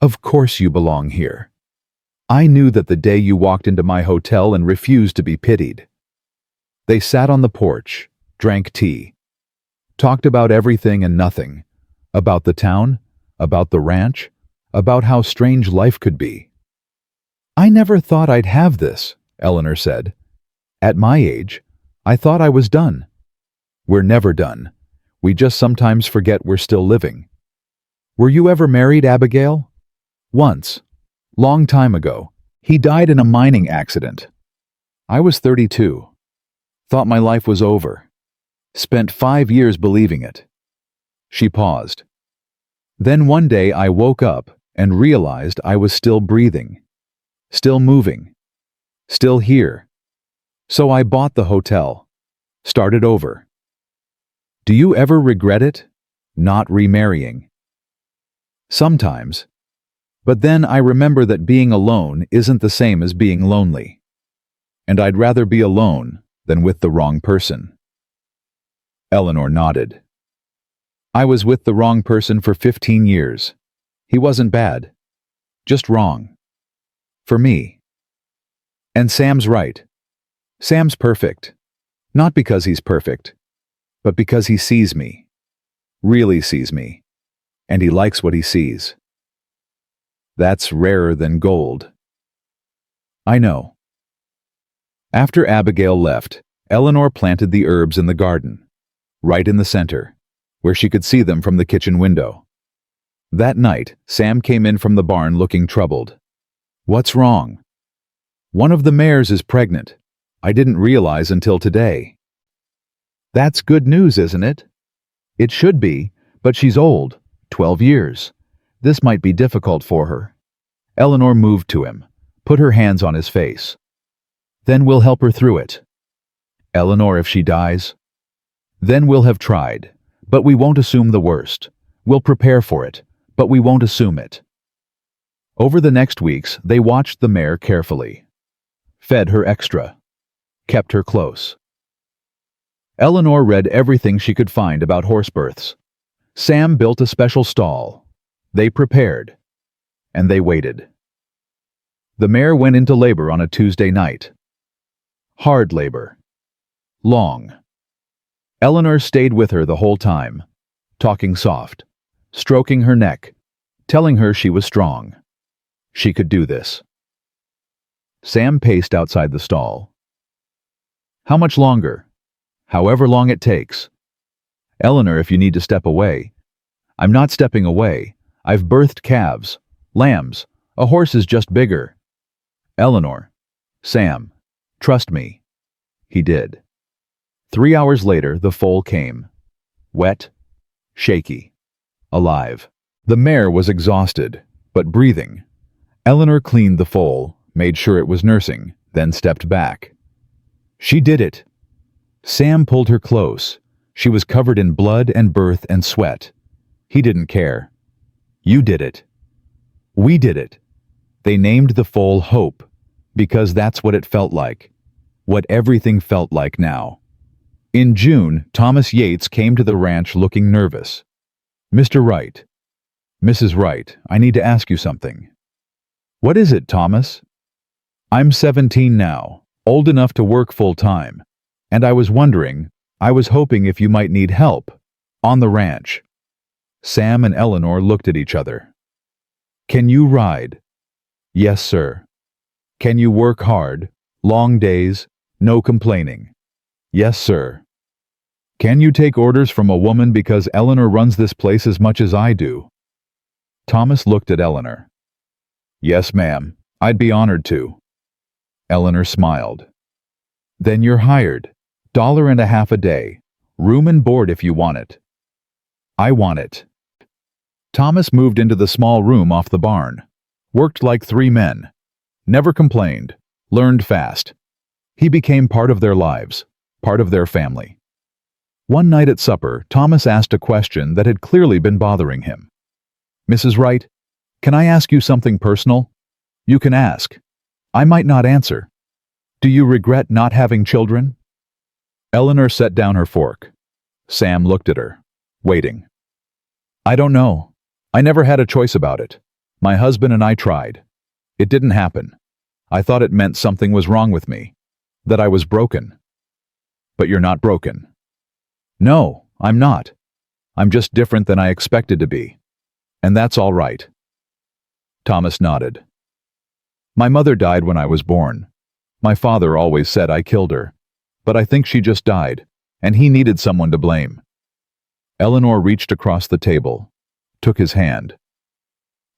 "Of course you belong here. I knew that the day you walked into my hotel and refused to be pitied." They sat on the porch, drank tea, talked about everything and nothing, about the town, about the ranch, about how strange life could be. "I never thought I'd have this," Eleanor said. "At my age, I thought I was done." "We're never done. We just sometimes forget we're still living." "Were you ever married, Abigail?" "Once. Long time ago. He died in a mining accident. I was 32. Thought my life was over. Spent 5 years believing it." She paused. "Then one day I woke up and realized I was still breathing, still moving, still here. So I bought the hotel, started over." "Do you ever regret it? Not remarrying?" "Sometimes. But then I remember that being alone isn't the same as being lonely. And I'd rather be alone than with the wrong person." Eleanor nodded. "I was with the wrong person for 15 years. He wasn't bad. Just wrong. For me. And Sam's right. Sam's perfect. Not because he's perfect, but because he sees me. Really sees me. And he likes what he sees. That's rarer than gold." "I know." After Abigail left, Eleanor planted the herbs in the garden, right in the center, where she could see them from the kitchen window. That night, Sam came in from the barn looking troubled. "What's wrong?" "One of the mares is pregnant. I didn't realize until today." "That's good news, isn't it?" "It should be, but she's old, 12 years. This might be difficult for her." Eleanor moved to him, put her hands on his face. "Then we'll help her through it." "Eleanor, if she dies?" "Then we'll have tried, but we won't assume the worst. We'll prepare for it, but we won't assume it." Over the next weeks, they watched the mare carefully, fed her extra, kept her close. Eleanor read everything she could find about horse births. Sam built a special stall. They prepared, and they waited. The mare went into labor on a Tuesday night. Hard labor. Long. Eleanor stayed with her the whole time, talking soft, stroking her neck, telling her she was strong. She could do this. Sam paced outside the stall. "How much longer?" "However long it takes." "Eleanor, if you need to step away." "I'm not stepping away. I've birthed calves, lambs. A horse is just bigger." "Eleanor." "Sam, trust me." He did. 3 hours later, the foal came. Wet, shaky, alive. The mare was exhausted, but breathing. Eleanor cleaned the foal, made sure it was nursing, then stepped back. She did it. Sam pulled her close. She was covered in blood and birth and sweat. He didn't care. You did it. We did it. They named the foal Hope, because that's what it felt like. What everything felt like now. In June, Thomas Yates came to the ranch looking nervous. Mr. Wright. Mrs. Wright, I need to ask you something. What is it, Thomas? I'm 17 now, old enough to work full-time, and I was hoping if you might need help. On the ranch. Sam and Eleanor looked at each other. Can you ride? Yes, sir. Can you work hard, long days, no complaining? Yes, sir. Can you take orders from a woman because Eleanor runs this place as much as I do? Thomas looked at Eleanor. Yes, ma'am. I'd be honored to. Eleanor smiled. Then you're hired. $1.50 a day. Room and board if you want it. I want it. Thomas moved into the small room off the barn. Worked like 3 men. Never complained. Learned fast. He became part of their lives. Part of their family. One night at supper, Thomas asked a question that had clearly been bothering him. Mrs. Wright, can I ask you something personal? You can ask. I might not answer. Do you regret not having children? Eleanor set down her fork. Sam looked at her, waiting. I don't know. I never had a choice about it. My husband and I tried. It didn't happen. I thought it meant something was wrong with me, that I was broken. But you're not broken. No, I'm not. I'm just different than I expected to be. And that's all right. Thomas nodded. My mother died when I was born. My father always said I killed her, but I think she just died, and he needed someone to blame. Eleanor reached across the table, took his hand.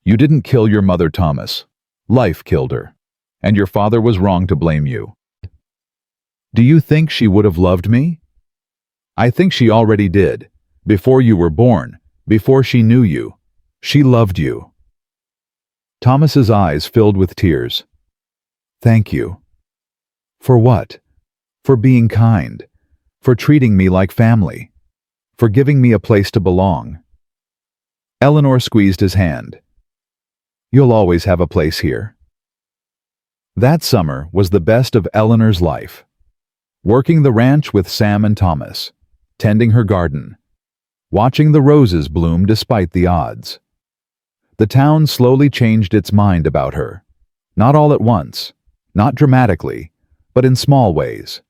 You didn't kill your mother, Thomas. Life killed her, and your father was wrong to blame you. Do you think she would have loved me? I think she already did. Before you were born, before she knew you, she loved you. Thomas's eyes filled with tears. Thank you. For what? For being kind. For treating me like family. For giving me a place to belong. Eleanor squeezed his hand. You'll always have a place here. That summer was the best of Eleanor's life. Working the ranch with Sam and Thomas. Tending her garden. Watching the roses bloom despite the odds. The town slowly changed its mind about her. Not all at once, not dramatically, but in small ways.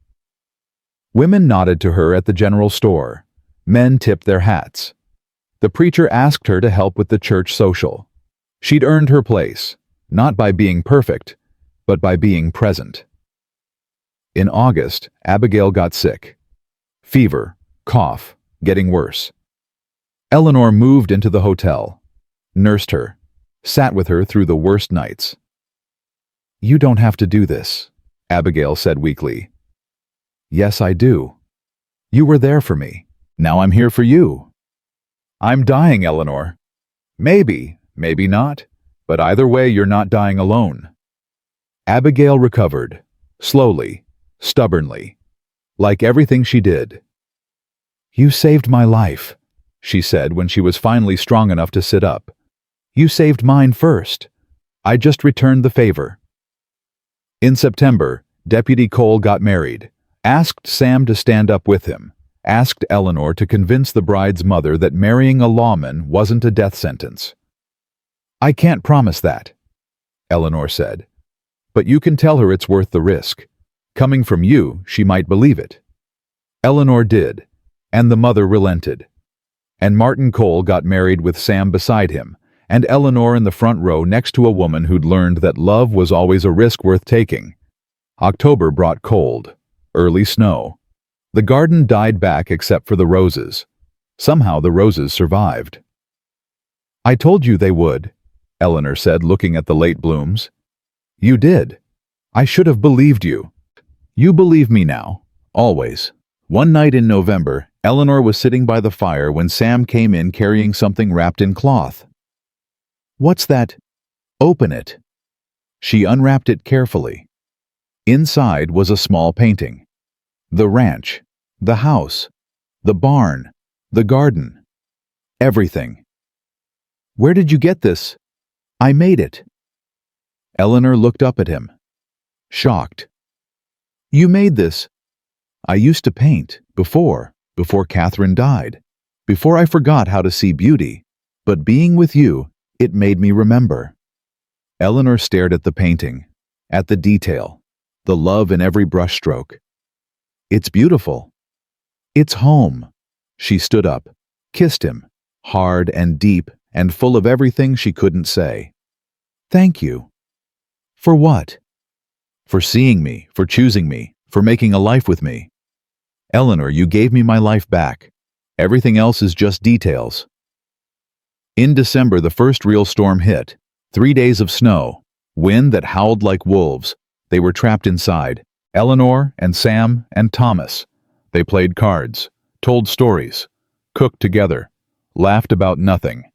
Women nodded to her at the general store. Men tipped their hats. The preacher asked her to help with the church social. She'd earned her place, not by being perfect, but by being present. In August, Abigail got sick. Fever, cough, getting worse. Eleanor moved into the hotel, nursed her, sat with her through the worst nights. You don't have to do this, Abigail said weakly. Yes, I do. You were there for me. Now I'm here for you. I'm dying, Eleanor. Maybe, maybe not, but either way you're not dying alone. Abigail recovered, slowly, stubbornly, like everything she did. You saved my life, she said when she was finally strong enough to sit up. You saved mine first. I just returned the favor. In September, Deputy Cole got married, asked Sam to stand up with him, asked Eleanor to convince the bride's mother that marrying a lawman wasn't a death sentence. I can't promise that, Eleanor said, but you can tell her it's worth the risk. Coming from you, she might believe it. Eleanor did, and the mother relented. And Martin Cole got married with Sam beside him, and Eleanor in the front row next to a woman who'd learned that love was always a risk worth taking. October brought cold, early snow. The garden died back except for the roses. Somehow the roses survived. I told you they would, Eleanor said, looking at the late blooms. You did. I should have believed you. You believe me now, always. One night in November, Eleanor was sitting by the fire when Sam came in carrying something wrapped in cloth. What's that? Open it. She unwrapped it carefully. Inside was a small painting. The ranch, the house, the barn, the garden, everything. Where did you get this? I made it. Eleanor looked up at him, shocked. You made this? I used to paint, before Catherine died, before I forgot how to see beauty, but being with you, it made me remember. Eleanor stared at the painting, at the detail, the love in every brushstroke. It's beautiful. It's home. She stood up, kissed him, hard and deep and full of everything she couldn't say. Thank you. For what? For seeing me, for choosing me, for making a life with me. Eleanor, you gave me my life back. Everything else is just details. In December, the first real storm hit. 3 days of snow, wind that howled like wolves. They were trapped inside. Eleanor and Sam and Thomas. They played cards, told stories, cooked together, laughed about nothing.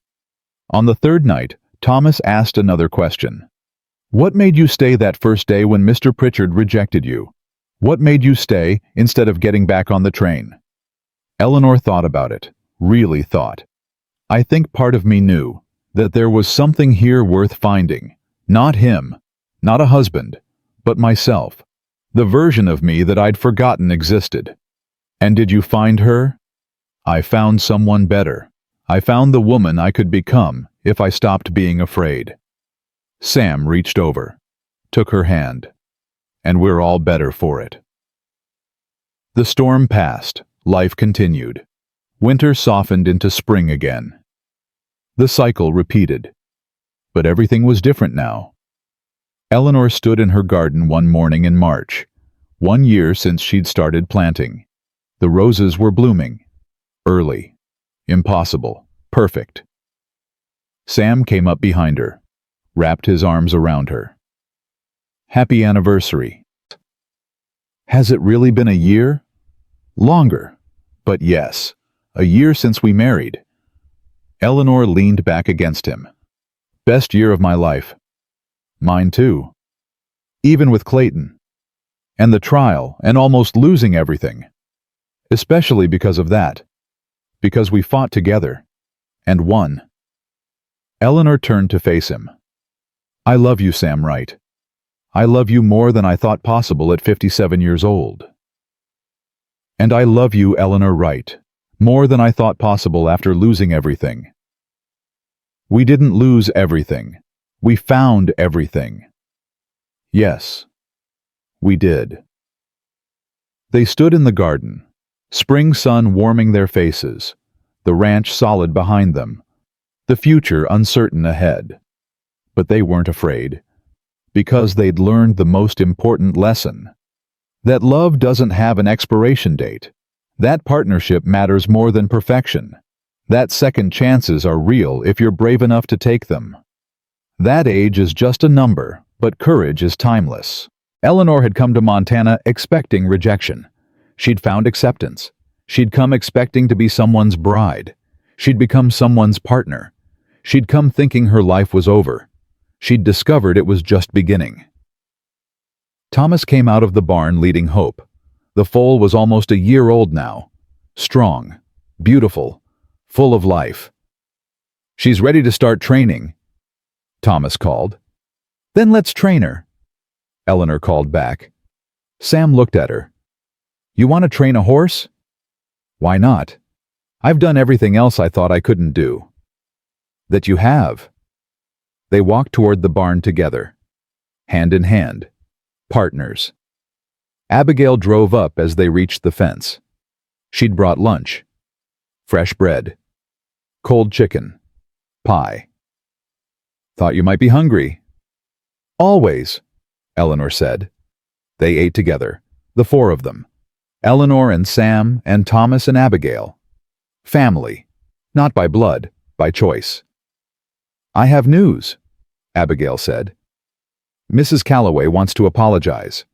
On the third night, Thomas asked another question. What made you stay that first day when Mr. Pritchard rejected you? What made you stay instead of getting back on the train? Eleanor thought about it, really thought. I think part of me knew that there was something here worth finding. Not him, not a husband, but myself. The version of me that I'd forgotten existed. And did you find her? I found someone better. I found the woman I could become if I stopped being afraid. Sam reached over, took her hand, and we're all better for it. The storm passed, life continued. Winter softened into spring again. The cycle repeated. But everything was different now. Eleanor stood in her garden one morning in March, 1 year since she'd started planting. The roses were blooming. Early. Impossible. Perfect. Sam came up behind her, wrapped his arms around her. Happy anniversary. Has it really been a year? Longer. But yes, a year since we married. Eleanor leaned back against him. Best year of my life. Mine too. Even with Clayton. And the trial, and almost losing everything. Especially because of that. Because we fought together. And won. Eleanor turned to face him. I love you, Sam Wright. I love you more than I thought possible at 57 years old. And I love you, Eleanor Wright, more than I thought possible after losing everything. We didn't lose everything. We found everything. Yes, we did. They stood in the garden, spring sun warming their faces, the ranch solid behind them, the future uncertain ahead. But they weren't afraid, because they'd learned the most important lesson. That love doesn't have an expiration date. That partnership matters more than perfection. That second chances are real if you're brave enough to take them. That age is just a number, but courage is timeless. Eleanor had come to Montana expecting rejection. She'd found acceptance. She'd come expecting to be someone's bride. She'd become someone's partner. She'd come thinking her life was over. She'd discovered it was just beginning. Thomas came out of the barn leading Hope. The foal was almost a year old now. Strong, beautiful, full of life. She's ready to start training, Thomas called. Then let's train her, Eleanor called back. Sam looked at her. You want to train a horse? Why not? I've done everything else I thought I couldn't do. That you have. They walked toward the barn together, hand in hand, partners. Abigail drove up as they reached the fence. She'd brought lunch, fresh bread, cold chicken, pie. Thought you might be hungry. Always, Eleanor said. They ate together, the four of them. Eleanor and Sam and Thomas and Abigail. Family, not by blood, by choice. I have news, Abigail said. Mrs. Calloway wants to apologize.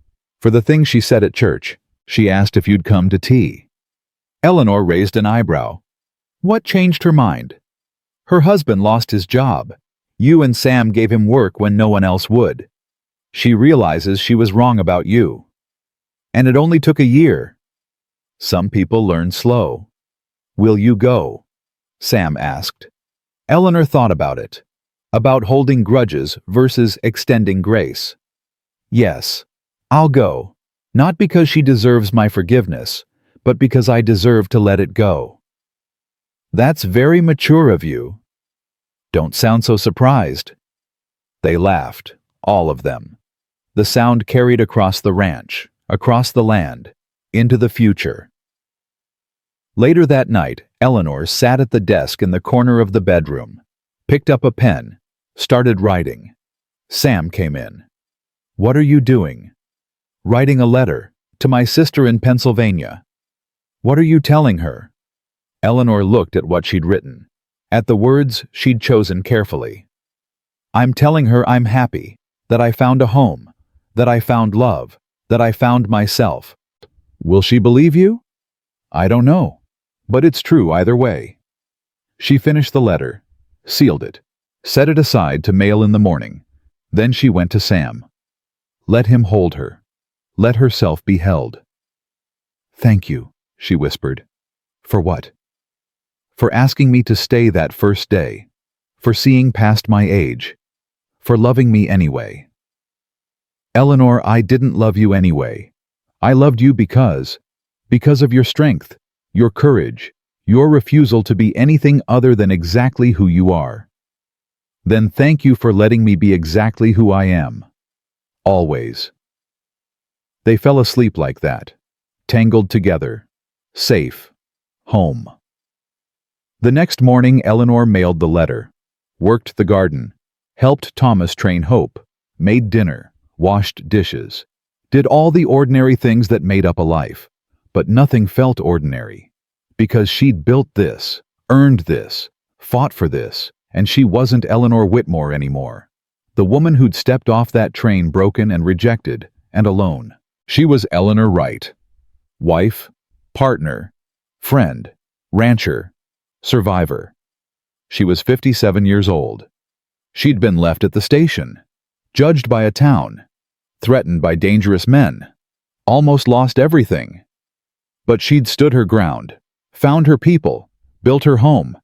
For the thing she said at church, she asked if you'd come to tea. Eleanor raised an eyebrow. What changed her mind? Her husband lost his job. You and Sam gave him work when no one else would. She realizes she was wrong about you. And it only took a year. Some people learn slow. Will you go? Sam asked. Eleanor thought about it. About holding grudges versus extending grace. Yes, I'll go. Not because she deserves my forgiveness, but because I deserve to let it go. That's very mature of you. Don't sound so surprised. They laughed, all of them. The sound carried across the ranch, across the land, into the future. Later that night, Eleanor sat at the desk in the corner of the bedroom, picked up a pen, started writing. Sam came in. What are you doing? Writing a letter to my sister in Pennsylvania. What are you telling her? Eleanor looked at what she'd written, at the words she'd chosen carefully. I'm telling her I'm happy, that I found a home, that I found love, that I found myself. Will she believe you? I don't know, but it's true either way. She finished the letter, sealed it, set it aside to mail in the morning. Then she went to Sam. Let him hold her. Let herself be held. Thank you, she whispered. For what? For asking me to stay that first day, for seeing past my age, for loving me anyway. Eleanor, I didn't love you anyway. I loved you because of your strength, your courage, your refusal to be anything other than exactly who you are. Then thank you for letting me be exactly who I am. Always. They fell asleep like that, tangled together, safe, home. The next morning, Eleanor mailed the letter, worked the garden, helped Thomas train Hope, made dinner, washed dishes, did all the ordinary things that made up a life. But nothing felt ordinary, because she'd built this, earned this, fought for this, and she wasn't Eleanor Whitmore anymore. The woman who'd stepped off that train broken and rejected, and alone. She was Eleanor Wright. Wife, partner, friend, rancher, survivor. She was 57 years old. She'd been left at the station, judged by a town, threatened by dangerous men, almost lost everything. But she'd stood her ground, found her people, built her home.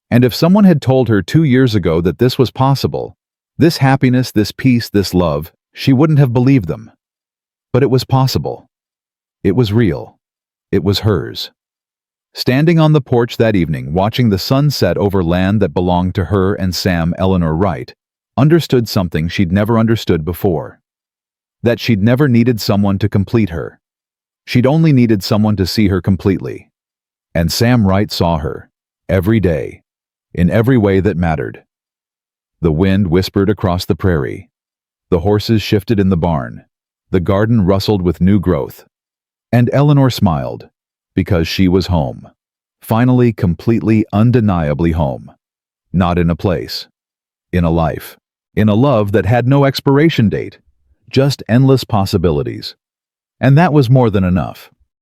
And if someone had told her 2 years ago that this was possible, this happiness, this peace, this love, she wouldn't have believed them. But it was possible. It was real. It was hers. Standing on the porch that evening, watching the sun set over land that belonged to her and Sam, Eleanor Wright understood something she'd never understood before. That she'd never needed someone to complete her. She'd only needed someone to see her completely. And Sam Wright saw her, every day, in every way that mattered. The wind whispered across the prairie. The horses shifted in the barn. The garden rustled with new growth. And Eleanor smiled, because she was home. Finally, completely, undeniably home. Not in a place. In a life. In a love that had no expiration date. Just endless possibilities. And that was more than enough.